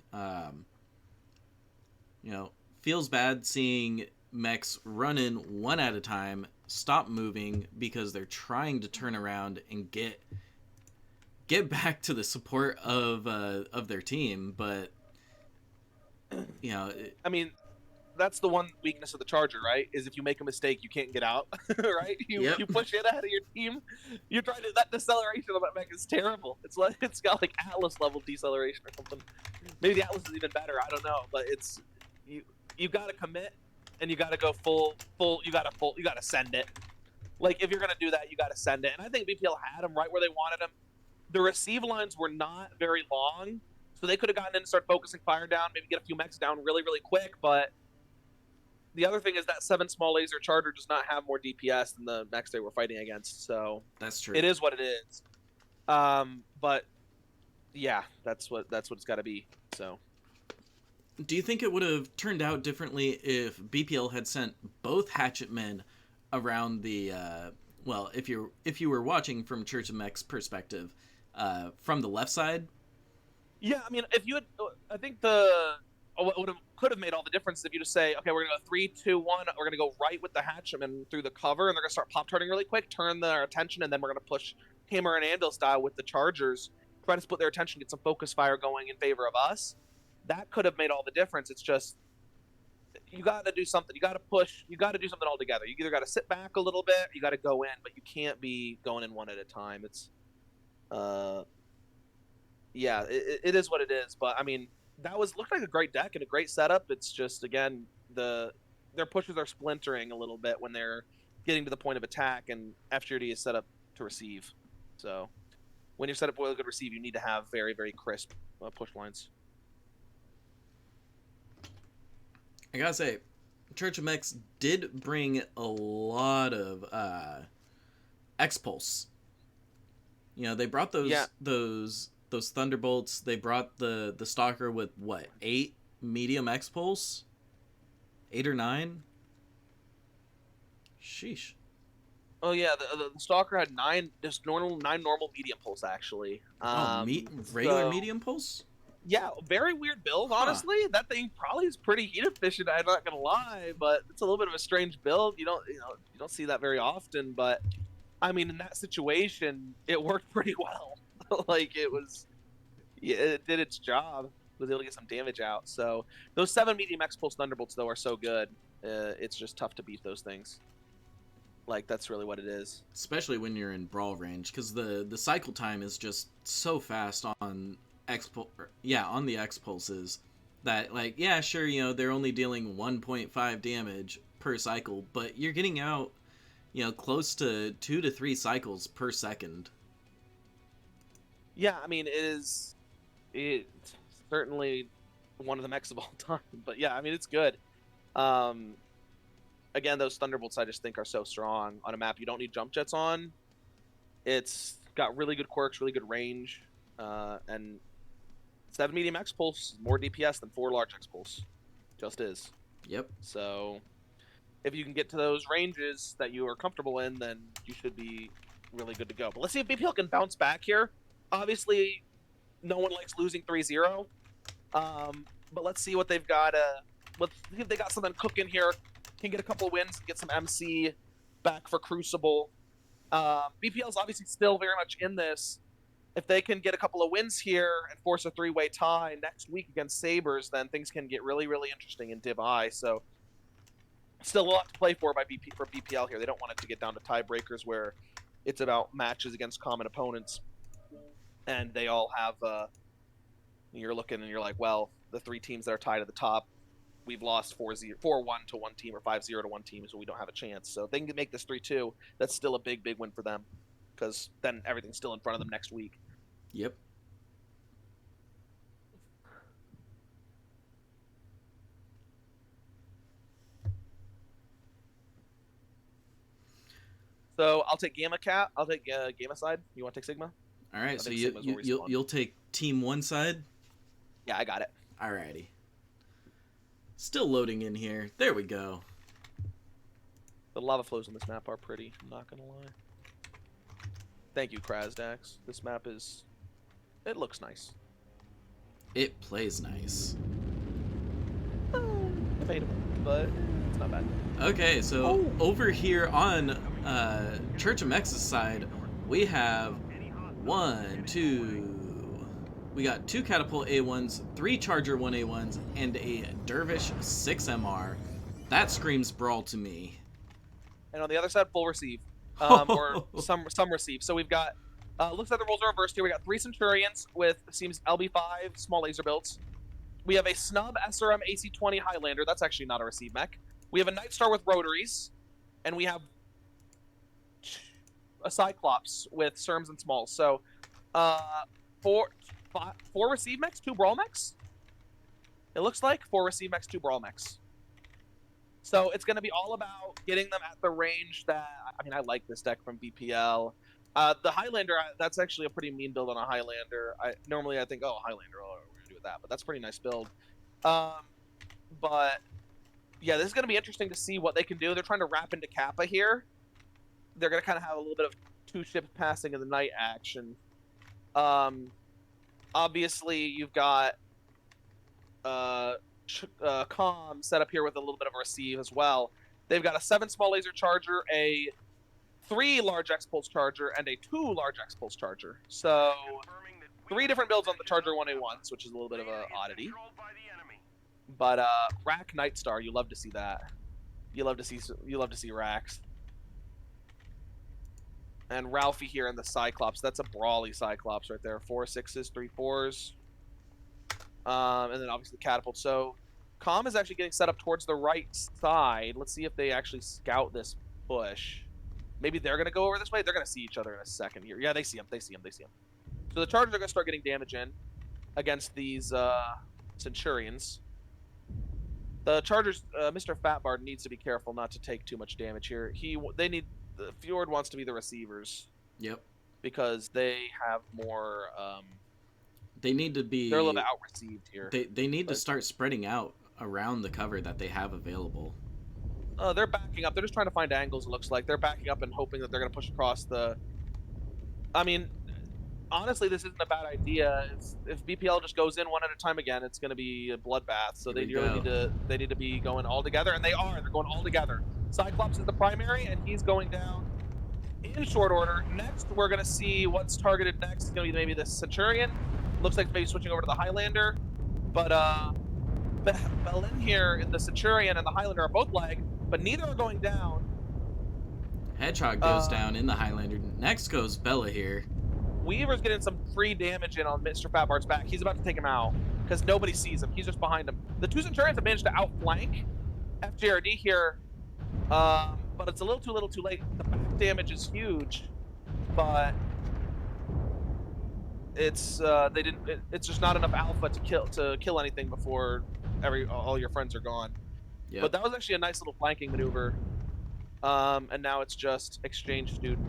Speaker 1: Feels bad seeing mechs run in one at a time, stop moving because they're trying to turn around and get back to the support of their team. But
Speaker 2: I mean, that's the one weakness of the Charger, right? Is if you make a mistake, you can't get out, right? You push it ahead of your team. You're trying to that deceleration of that mech is terrible. It's got like Atlas level deceleration or something. Maybe the Atlas is even better. I don't know, but it's you got to commit and you got to go full. You got to send it. Like if you're gonna do that, you got to send it. And I think BPL had them right where they wanted them. The receive lines were not very long, so they could have gotten in and started focusing fire down, maybe get a few mechs down really, really quick, but. The other thing is that 7 small laser Charger does not have more DPS than the mechs they were fighting against, so
Speaker 1: that's true.
Speaker 2: It is what it is. But yeah, that's what it's got to be. So,
Speaker 1: do you think it would have turned out differently if BPL had sent both Hatchetmen around the? Well, if you were watching from Church of Mechs' perspective, from the left side.
Speaker 2: Yeah, I mean, if you had, I think what could have made all the difference if you just say, okay, we're going to go 3, 2, 1. We're going to go right with the Hatchman through the cover, and they're going to start pop-turning really quick, turn their attention, and then we're going to push Hammer and Anvil style with the Chargers, try to split their attention, get some focus fire going in favor of us. That could have made all the difference. It's just you got to do something. You got to push. You got to do something all together. You either got to sit back a little bit, you got to go in, but you can't be going in one at a time. It's, yeah, it is what it is. But I mean, that looked like a great deck and a great setup. It's just again their pushes are splintering a little bit when they're getting to the point of attack, and FJRD is set up to receive. So when you're set up for a good receive, you need to have very, very crisp push lines.
Speaker 1: I gotta say, Church of Mechs did bring a lot of X-Pulse. You know, they brought those Thunderbolts. They brought the Stalker with what, 8 medium X-Pulse? 8 or 9? Sheesh.
Speaker 2: Oh yeah, the Stalker had 9 normal medium pulse actually.
Speaker 1: Regular medium pulse?
Speaker 2: Yeah, very weird build, honestly. Huh. That thing probably is pretty heat efficient, I'm not gonna lie, but it's a little bit of a strange build. You don't see that very often, but I mean in that situation it worked pretty well. Like it did its job. It was able to get some damage out. So those 7 medium X-Pulse Thunderbolts though are so good. It's just tough to beat those things. Like that's really what it is.
Speaker 1: Especially when you're in brawl range, because the cycle time is just so fast on on the X pulses that, like, yeah, sure, you know, they're only dealing 1.5 damage per cycle, but you're getting out, you know, close to 2 to 3 cycles per second.
Speaker 2: Yeah, I mean, it's certainly one of the mechs of all time, but yeah, I mean, it's good. Again, those Thunderbolts I just think are so strong on a map you don't need jump jets on. It's got really good quirks, really good range, and 7 medium X-Pulse is more DPS than 4 large X-Pulse. Just is.
Speaker 1: Yep.
Speaker 2: So if you can get to those ranges that you are comfortable in, then you should be really good to go. But let's see if BPL can bounce back here. Obviously, no one likes losing 3-0. But let's see what they've got. Let's see if they got something cooking here. Can get a couple of wins, get some MC back for Crucible. BPL is obviously still very much in this. If they can get a couple of wins here and force a 3-way tie next week against Sabres, then things can get really, really interesting in Div I. So still a lot to play for BPL here. They don't want it to get down to tiebreakers where it's about matches against common opponents. And they all have, you're looking and you're like, well, the 3 teams that are tied at the top, we've lost 4-1 to one team or 5-0 to one team, so we don't have a chance. So if they can make this 3-2, that's still a big, big win for them, because then everything's still in front of them next week.
Speaker 1: Yep.
Speaker 2: So I'll take Gamma Cat. I'll take Gamma side. You want to take Sigma?
Speaker 1: All right. So you'll take Team 1 side.
Speaker 2: Yeah, I got it.
Speaker 1: Alrighty. Still loading in here. There we go.
Speaker 2: The lava flows on this map are pretty, I'm not gonna lie. Thank you, Krasdax. This map it looks nice.
Speaker 1: It plays nice.
Speaker 2: Debatable, but it's not bad.
Speaker 1: Okay, so over here on Church of Mechs' side, we have we got 2 Catapult A1s, 3 Charger 1A1s, and a Dervish 6MR. That screams brawl to me.
Speaker 2: And on the other side, full receive. Or some receive. So we've got, looks like the roles are reversed here. We got 3 Centurions with, seems LB5 small laser builds. We have a Snub SRM AC-20 Highlander. That's actually not a receive mech. We have a Nightstar with rotaries. And we have a Cyclops with Serms and smalls. So, 4 receive mechs, 2 brawl mechs. It looks like 4 receive mechs, 2 brawl mechs. So it's going to be all about getting them at the range that, I mean, I like this deck from BPL. The Highlander, that's actually a pretty mean build on a Highlander. Normally I think, oh, Highlander, oh, we're going to do with that, but that's a pretty nice build. But yeah, this is going to be interesting to see what they can do. They're trying to wrap into Kappa here. They're going to kind of have a little bit of 2 ships passing in the night action. Obviously, you've got Calm set up here with a little bit of a receive as well. They've got a 7 small laser charger, a 3 large X-Pulse charger, and a 2 large X-Pulse charger. So 3 different builds on the Charger 1A1s, which is a little bit of an oddity. But Rack Nightstar, you love to see that. You love to see Racks. And Ralphie here in the Cyclops. That's a brawly Cyclops right there. 4 6s, 3 4s. And then obviously Catapult. So Calm is actually getting set up towards the right side. Let's see if they actually scout this push. Maybe they're going to go over this way. They're going to see each other in a second here. Yeah, they see him. They see him. They see him. So the Chargers are going to start getting damage in against these Centurions. The Chargers, Mr. Fatbard needs to be careful not to take too much damage here. The Fjord wants to be the receivers.
Speaker 1: Yep.
Speaker 2: Because they have more.
Speaker 1: They need to be.
Speaker 2: They're a little bit out received here.
Speaker 1: They need to start spreading out around the cover that they have available.
Speaker 2: They're backing up. They're just trying to find angles. It looks like they're backing up and hoping that they're going to push across the. I mean, honestly, this isn't a bad idea. If BPL just goes in one at a time again, it's going to be a bloodbath. So they need to be going all together, and they are. They're going all together. Cyclops is the primary, and he's going down in short order. Next, we're going to see what's targeted next. It's going to be maybe the Centurion. Looks like maybe switching over to the Highlander. But Belin here in the Centurion and the Highlander are both lag, but neither are going down.
Speaker 1: Hedgehog goes down in the Highlander. Next goes Bella here.
Speaker 2: Weaver's getting some free damage in on Mr. Fatbart's back. He's about to take him out because nobody sees him. He's just behind him. The two Centurions have managed to outflank FJRD here, but it's a little too late. The back damage is huge, but it's it's just not enough alpha to kill anything before all your friends are gone. Yep. But that was actually a nice little flanking maneuver. And now it's just exchange student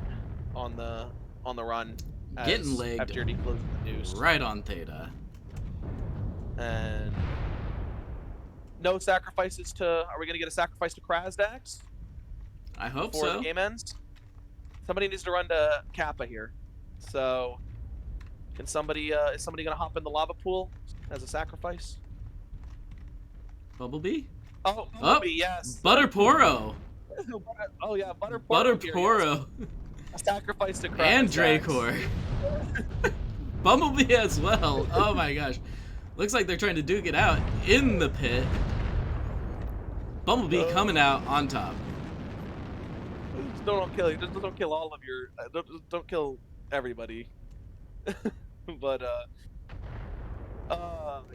Speaker 2: on the run.
Speaker 1: Getting legged
Speaker 2: FJRD closes the news.
Speaker 1: Right on Theta.
Speaker 2: And no sacrifices to. Are we gonna get a sacrifice to Krasdax?
Speaker 1: I hope
Speaker 2: before
Speaker 1: so.
Speaker 2: The game ends. Somebody needs to run to Kappa here. So, can somebody? Is somebody gonna hop in the lava pool as a sacrifice?
Speaker 1: Bumblebee?
Speaker 2: Oh, Bumblebee, yes.
Speaker 1: Butterporo.
Speaker 2: Oh yeah, Butterporo.
Speaker 1: Butterporo.
Speaker 2: A sacrifice to Krasdax.
Speaker 1: And Dracor. Bumblebee as well. Oh my gosh. Looks like they're trying to duke it out in the pit. Bumblebee coming out on top.
Speaker 2: Just don't kill you. Just don't kill all of your. Don't kill everybody. But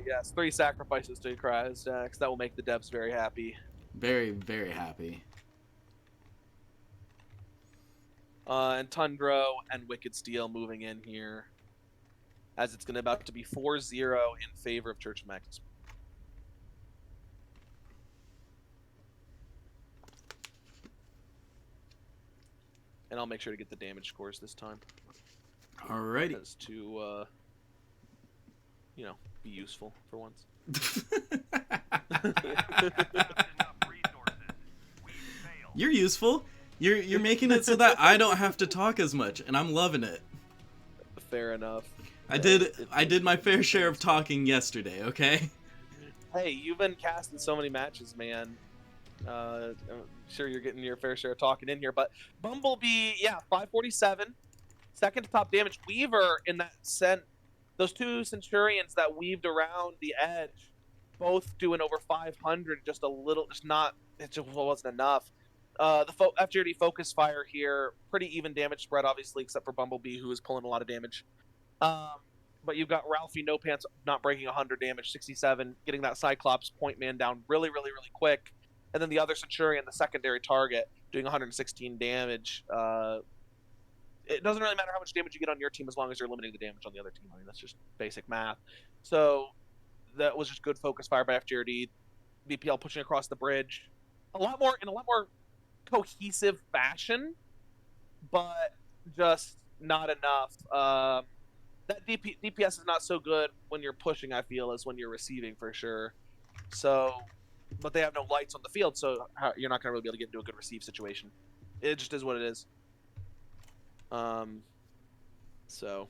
Speaker 2: yes, 3 sacrifices to Krasdax. That will make the devs very happy.
Speaker 1: Very, very happy.
Speaker 2: And Tundro and Wicked Steel moving in here, as it's about to be 4-0 in favor of Church of Mechs. And I'll make sure to get the damage scores this time.
Speaker 1: Alrighty.
Speaker 2: As to, be useful for once.
Speaker 1: You're useful. You're making it so that I don't have to talk as much, and I'm loving it.
Speaker 2: Fair enough.
Speaker 1: I did my fair share of talking yesterday, okay?
Speaker 2: Hey, you've been casting so many matches, man. I'm sure you're getting your fair share of talking in here, but Bumblebee, yeah, 547. Second to top damage. Weaver in that sent those 2 Centurions that weaved around the edge, both doing over 500, just a little, it just wasn't enough. The FJRD focus fire here, pretty even damage spread, obviously, except for Bumblebee, who is pulling a lot of damage. But you've got Ralphie No Pants not breaking 100 damage, 67, getting that Cyclops point man down really, really, really quick. And then the other Centurion, the secondary target, doing 116 damage. It doesn't really matter how much damage you get on your team as long as you're limiting the damage on the other team. I mean, that's just basic math. So that was just good focus fire by FJRD. BPL pushing across the bridge. In a lot more cohesive fashion, but just not enough. That DPS is not so good when you're pushing, I feel, as when you're receiving for sure. So, but they have no lights on the field, so you're not going to really be able to get into a good receive situation. It just is what it is. So.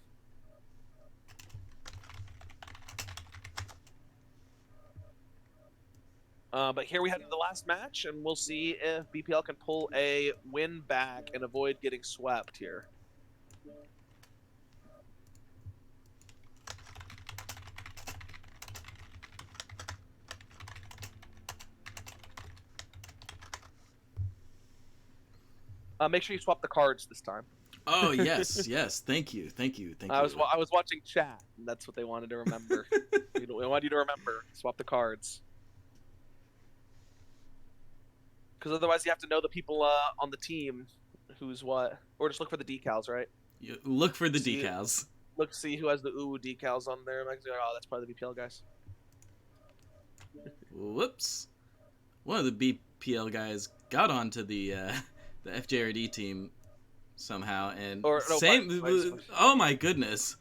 Speaker 2: But here we head into the last match, and we'll see if BPL can pull a win back and avoid getting swept here. Make sure you swap the cards this time.
Speaker 1: Oh yes, yes. Thank you.
Speaker 2: I was watching chat, and that's what they wanted to remember. They want you to remember, swap the cards. Because otherwise you have to know the people on the team who's what. Or just look for the decals, right?
Speaker 1: You look for the decals.
Speaker 2: See who has the ooh decals on there. Like, oh, that's probably the BPL guys.
Speaker 1: Whoops. One of the BPL guys got onto the FJRD team somehow, and
Speaker 2: vice
Speaker 1: oh my goodness.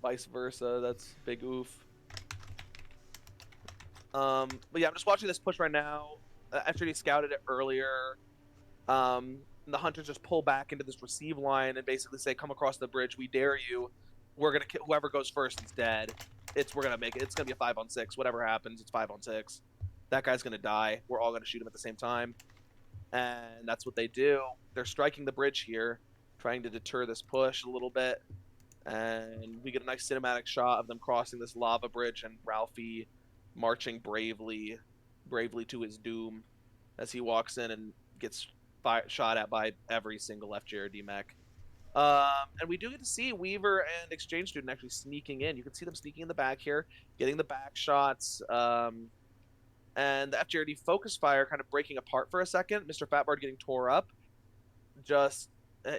Speaker 2: Vice versa. That's big oof. But yeah, I'm just watching this push right now. FJRD scouted it earlier. The hunters just pull back into this receive line and basically say, "Come across the bridge. We dare you. We're gonna whoever goes first is dead. We're gonna make it. It's gonna be a 5-on-6. Whatever happens, it's 5-on-6. That guy's gonna die. We're all gonna shoot him at the same time." And that's what they do. They're striking the bridge here, trying to deter this push a little bit. And we get a nice cinematic shot of them crossing this lava bridge and Ralphie marching bravely to his doom as he walks in and gets shot at by every single FJRD mech. And we do get to see Weaver and Exchange Student actually sneaking in. You can see them sneaking in the back here, getting the back shots. And the FJRD focus fire kind of breaking apart for a second. Mr. Fatbard getting tore up. Just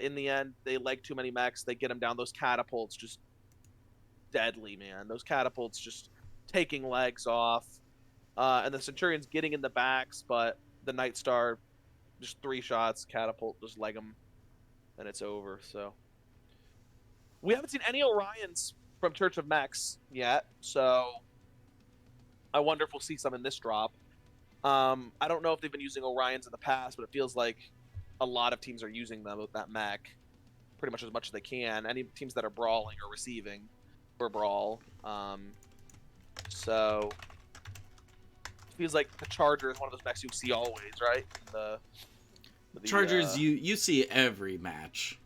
Speaker 2: in the end, they leg too many mechs. They get him down. Those catapults just deadly, man. Those catapults just taking legs off. And the Centurion's getting in the backs, but the Night Star, just 3 shots, catapult, just leg him, and it's over. So we haven't seen any Orions from Church of Mechs yet, so I wonder if we'll see some in this drop. I don't know if they've been using Orions in the past, but it feels like a lot of teams are using them with that mech pretty much as they can. Any teams that are brawling or receiving for brawl. So it feels like the Charger is one of those mechs you see always, right? The
Speaker 1: Chargers you see every match.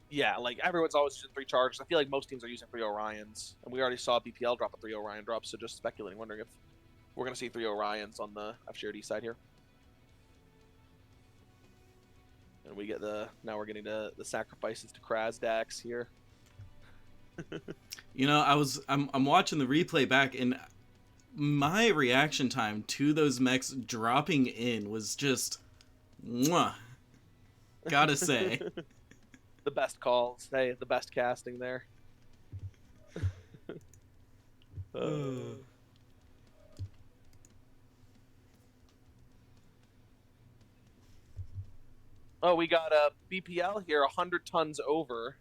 Speaker 2: Yeah, like everyone's always using 3 Chargers. I feel like most teams are using 3 Orions, and we already saw BPL drop a 3 Orion drop. So just speculating, wondering if we're gonna see 3 Orions on the FJRD side here. And we get now we're getting the sacrifices to Krasdax here.
Speaker 1: You know, I'm watching the replay back, and my reaction time to those mechs dropping in was just mwah. Gotta say.
Speaker 2: The best calls. Hey, the best casting there. Oh, we got a BPL here, 100 tons over.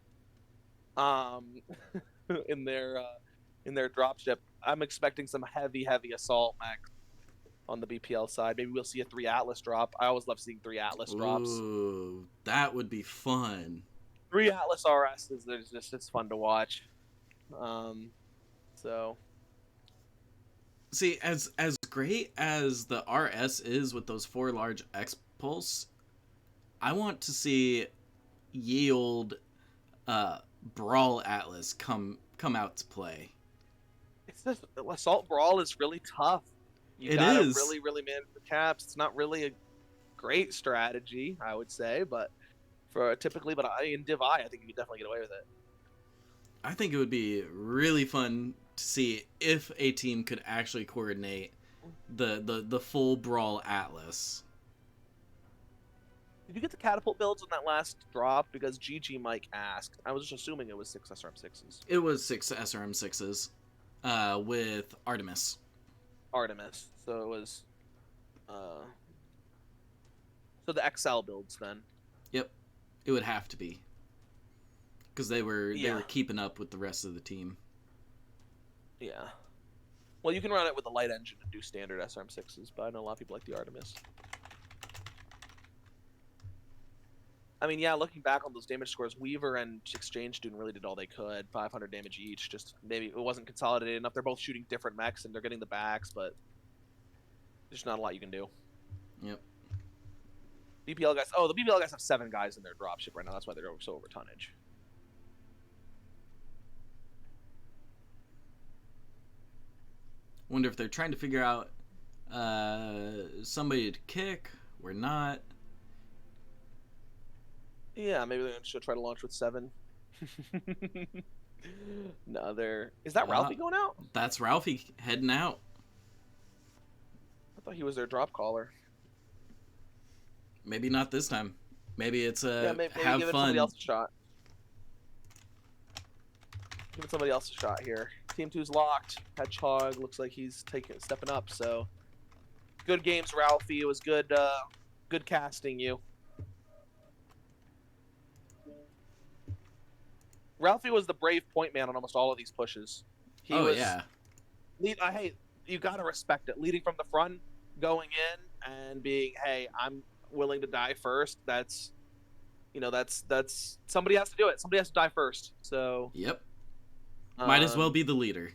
Speaker 2: In their dropship. I'm expecting some heavy assault mech on the BPL side. Maybe we'll see a 3 Atlas drop. I always love seeing 3 Atlas drops.
Speaker 1: Ooh, that would be fun.
Speaker 2: 3 Atlas RSs, it's fun to watch. So
Speaker 1: see, as great as the RS is with those 4 large X pulse, I want to see ye old Brawl Atlas come out to play.
Speaker 2: It's just Assault Brawl is really tough. You gotta really manage the caps. It's not really a great strategy, I would say, but in Div I think you could definitely get away with it.
Speaker 1: I think it would be really fun to see if a team could actually coordinate the full Brawl Atlas.
Speaker 2: Did you get the catapult builds on that last drop? Because GG Mike asked. I was just assuming it was 6 SRM6s.
Speaker 1: It was 6 SRM6s with Artemis.
Speaker 2: So it was... So the XL builds then.
Speaker 1: Yep. It would have to be. Because they were keeping up with the rest of the team.
Speaker 2: Yeah. Well, you can run it with the light engine and do standard SRM6s, but I know a lot of people like the Artemis. I mean, yeah, looking back on those damage scores, Weaver and Exchange Student really did all they could. 500 damage each. Just maybe it wasn't consolidated enough. They're both shooting different mechs, and they're getting the backs, but there's not a lot you can do.
Speaker 1: Yep.
Speaker 2: BPL guys... Oh, the BPL guys have 7 guys in their dropship right now. That's why they're so over tonnage.
Speaker 1: Wonder if they're trying to figure out somebody to kick or not.
Speaker 2: Yeah, maybe they should try to launch with 7. No, is that
Speaker 1: Uh,
Speaker 2: Ralphie going out?
Speaker 1: that's Ralphie heading out.
Speaker 2: I thought he was their drop caller.
Speaker 1: Maybe not this time. Maybe it's
Speaker 2: Yeah,
Speaker 1: a
Speaker 2: maybe
Speaker 1: have
Speaker 2: give it somebody else
Speaker 1: fun.
Speaker 2: a shot. Give it somebody else a shot here. Team 2's locked. Hedgehog looks like he's stepping up. So good games, Ralphie. It was good. Good casting you. Ralphie was the brave point man on almost all of these pushes. He
Speaker 1: Oh
Speaker 2: was.
Speaker 1: yeah,
Speaker 2: Hey, you gotta respect it. Leading from the front, going in, and being, hey, I'm willing to die first. That's somebody has to do it. Somebody has to die first. So,
Speaker 1: yep. Might as well
Speaker 2: um,
Speaker 1: be the leader.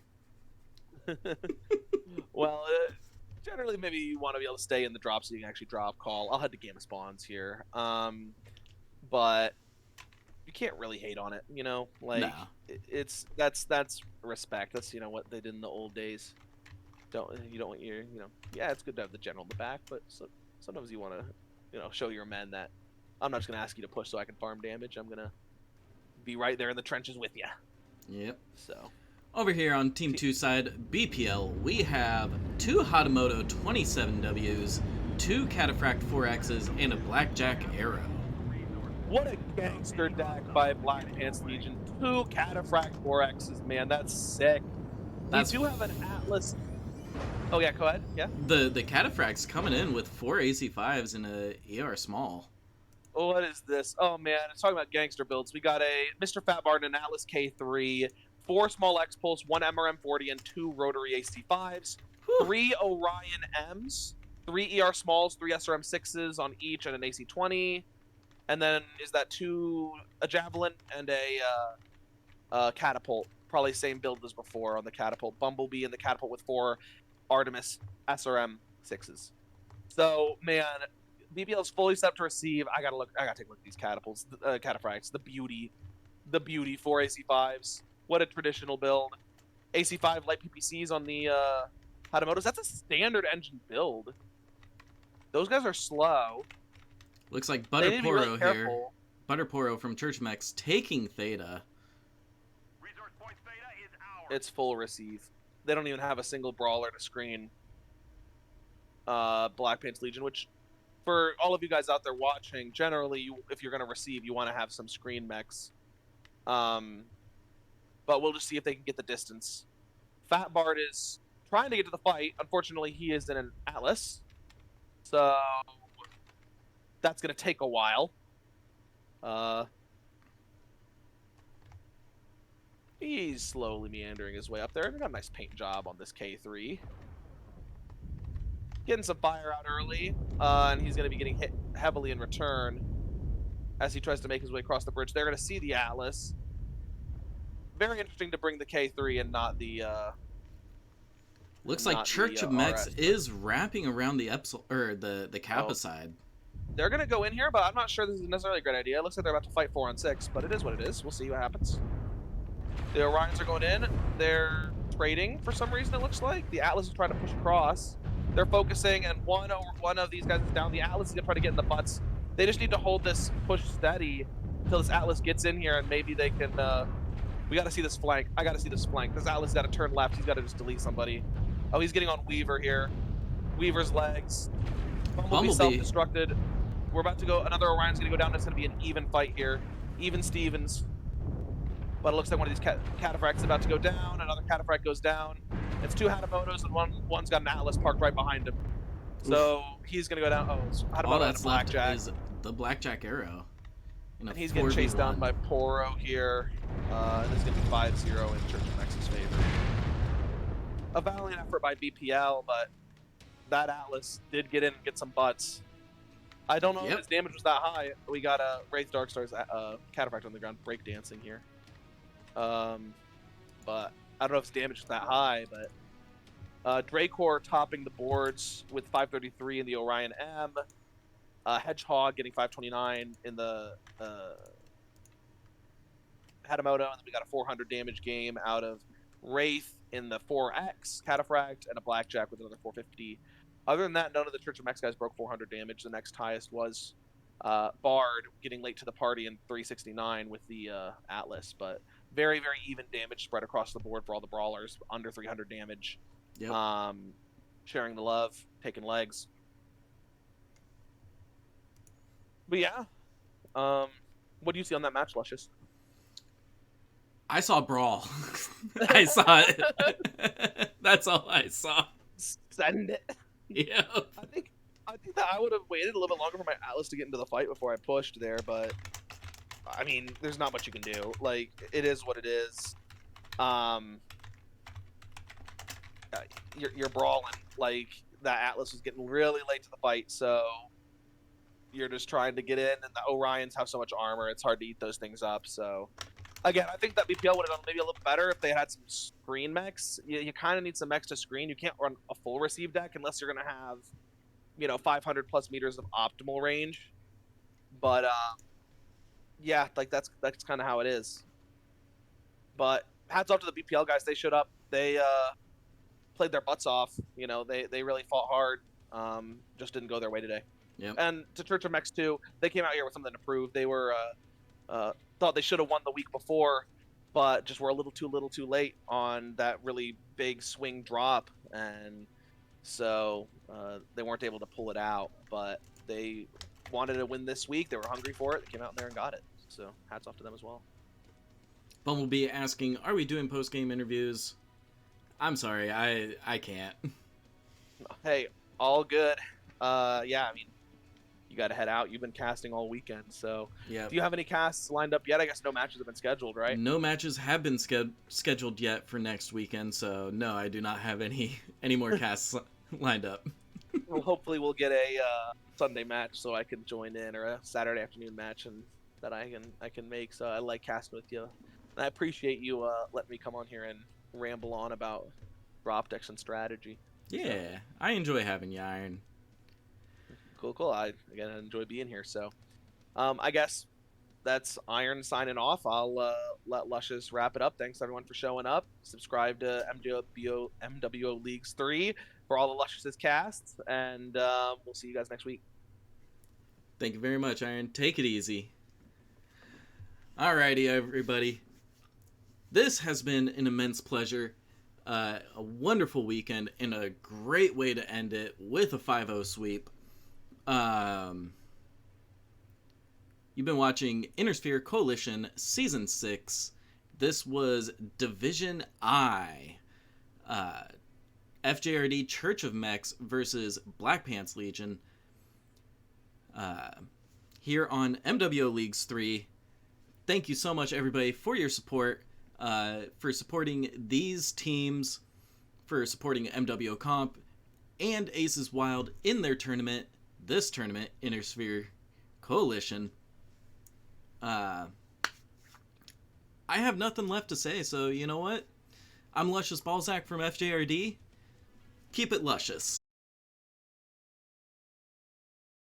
Speaker 2: well, generally maybe you want to be able to stay in the drop so you can actually drop call. I'll head to game of spawns here. But you can't really hate on it, like
Speaker 1: Nah.
Speaker 2: that's respect. That's what they did in the old days. You don't want yeah, it's good to have the general in the back, but sometimes you want to show your men that I'm not just gonna ask you to push so I can farm damage. I'm gonna be right there in the trenches with you.
Speaker 1: Yep.
Speaker 2: So
Speaker 1: Over here on Team 2 side, BPL, we have 2 Hatamoto 27Ws, 2 Cataphract 4Xs, and a Blackjack Arrow.
Speaker 2: what a gangster deck by Black Pants Legion. 2 Cataphract 4Xs, man, that's sick. We
Speaker 1: That's
Speaker 2: do have an Atlas. Oh yeah, go ahead. Yeah.
Speaker 1: the Cataphracts coming in with 4 AC5s and a ER small.
Speaker 2: Oh, what is this? Oh man, it's talking about gangster builds. We got a Mr. Fat Barton, an Atlas K3, 4 small X Pulse, 1 MRM40, and 2 rotary AC5s,
Speaker 1: Whew.
Speaker 2: 3 Orion Ms, 3 ER smalls, 3 SRM6s on each, and an AC20. And then is that a javelin and a catapult? Probably same build as before on the catapult. Bumblebee and the catapult with 4 Artemis SRM6s. So man, BBL is fully set up to receive. I gotta take a look at these catapults, cataphracts. The beauty. 4 AC5s. What a traditional build. AC5 light PPCs on the Hatamotos. That's a standard engine build. Those guys are slow.
Speaker 1: Looks like
Speaker 2: They need to be really
Speaker 1: Butterporo here.
Speaker 2: careful.
Speaker 1: Butterporo from Church Mechs taking Theta.
Speaker 2: It's full receive. They don't even have a single brawler to screen Black Pants Legion, which for all of you guys out there watching, generally, if you're going to receive, you want to have some screen mechs. But we'll just see if they can get the distance. Fat Bart is trying to get to the fight. Unfortunately, he is in an Atlas. So that's going to take a while. He's slowly meandering his way up there. They got a nice paint job on this K3. Getting some fire out early, and he's going to be getting hit heavily in return as he tries to make his way across the bridge. They're going to see the Atlas. Very interesting to bring the K3 and not the...
Speaker 1: Looks like Church of Mechs is wrapping around the the Kappa side.
Speaker 2: They're going to go in here, but I'm not sure this is necessarily a great idea. It looks like they're about to fight 4-on-6, but it is what it is. We'll see what happens. The Orions are going in. They're trading for some reason, it looks like. The Atlas is trying to push across. They're focusing, and one of these guys is down. The Atlas is going to try to get in the butts. They just need to hold this push steady until this Atlas gets in here, and maybe they can... we got to see this flank. I got to see this flank. This Atlas got to turn left. He's got to just delete somebody. Oh, he's getting on Weaver here. Weaver's legs. Bumblebee self-destructed. We're about to go... Another Orion's going to go down. It's going to be an even fight here. Even Stevens. But it looks like one of these cataphracts is about to go down. Another cataphract goes down. It's 2 Hatamotos, and one's got an Atlas parked right behind him. So he's going to go down. Oh, Hatamoto
Speaker 1: all that's
Speaker 2: and a Blackjack.
Speaker 1: Left is the Blackjack Arrow.
Speaker 2: And he's getting chased down by Poro here. This is going to be 5-0 in Church of Mechs' favor. A valiant effort by BPL, but that Atlas did get in and get some butts. I don't know if his damage was that high. We got a Wraith Darkstar's cataphract on the ground breakdancing here. But I don't know if his damage was that high, but Dracor topping the boards with 533 in the Orion M. Hedgehog getting 529 in the Hatamoto, and then we got a 400 damage game out of Wraith in the 4X Cataphract, and a Blackjack with another 450. Other than that, none of the Church of Mechs guys broke 400 damage. The next highest was Bard getting late to the party in 369 with the Atlas, but very, very even damage spread across the board for all the brawlers, under 300 damage.
Speaker 1: Yep.
Speaker 2: Sharing the love, taking legs. But yeah, what do you see on that match, Luscious?
Speaker 1: I saw brawl. I saw it. That's all I saw.
Speaker 2: Send it.
Speaker 1: Yeah.
Speaker 2: I think that I would have waited a little bit longer for my Atlas to get into the fight before I pushed there, but I mean, there's not much you can do. Like, it is what it is. You're brawling. Like, that Atlas was getting really late to the fight, so you're just trying to get in, and the Orions have so much armor, it's hard to eat those things up. So, again, I think that BPL would have done maybe a little better if they had some screen mechs. You kind of need some mechs to screen. You can't run a full receive deck unless you're going to have, 500 plus meters of optimal range. But, yeah, like that's kind of how it is. But hats off to the BPL guys. They showed up. They played their butts off. They really fought hard. Just didn't go their way today.
Speaker 1: Yep.
Speaker 2: And to Church of Mechs too, they came out here with something to prove. They were thought they should have won the week before, but just were a little too late on that really big swing drop, and so they weren't able to pull it out. But they wanted to win this week. They were hungry for it. They came out there and got it. So hats off to them as well.
Speaker 1: Bumblebee asking, are we doing post-game interviews? I'm sorry, I can't.
Speaker 2: Hey, all good. Yeah, I mean, you got to head out. You've been casting all weekend, so
Speaker 1: Yeah.
Speaker 2: Do you have any casts lined up yet? I guess no matches have been scheduled, right?
Speaker 1: No matches have been scheduled yet for next weekend, so no, I do not have any more casts lined up.
Speaker 2: Well, hopefully we'll get a Sunday match so I can join in, or a Saturday afternoon match, and that I can make. So I like casting with you, and I appreciate you letting me come on here and ramble on about drop decks and strategy.
Speaker 1: Yeah,
Speaker 2: So,
Speaker 1: I enjoy having you, Iron.
Speaker 2: cool. I enjoy being here. So, I guess that's Iron signing off. I'll let Luscious wrap it up. Thanks everyone for showing up. Subscribe to MWO Leagues 3 for all the Luscious's casts, and we'll see you guys next week.
Speaker 1: Thank you very much, Iron. Take it easy. Alrighty, everybody. This has been an immense pleasure. A wonderful weekend and a great way to end it with a 5-0 sweep. You've been watching Intersphere Coalition Season 6. This was Division I. FJRD Church of Mechs versus Black Pants Legion. Here on MWO Leagues 3. Thank you so much, everybody, for your support. For supporting these teams, for supporting MWO Comp and Aces Wild in their tournament, this tournament, Intersphere Coalition. I have nothing left to say, so you know what? I'm Luscious Balzac from FJRD. Keep it luscious.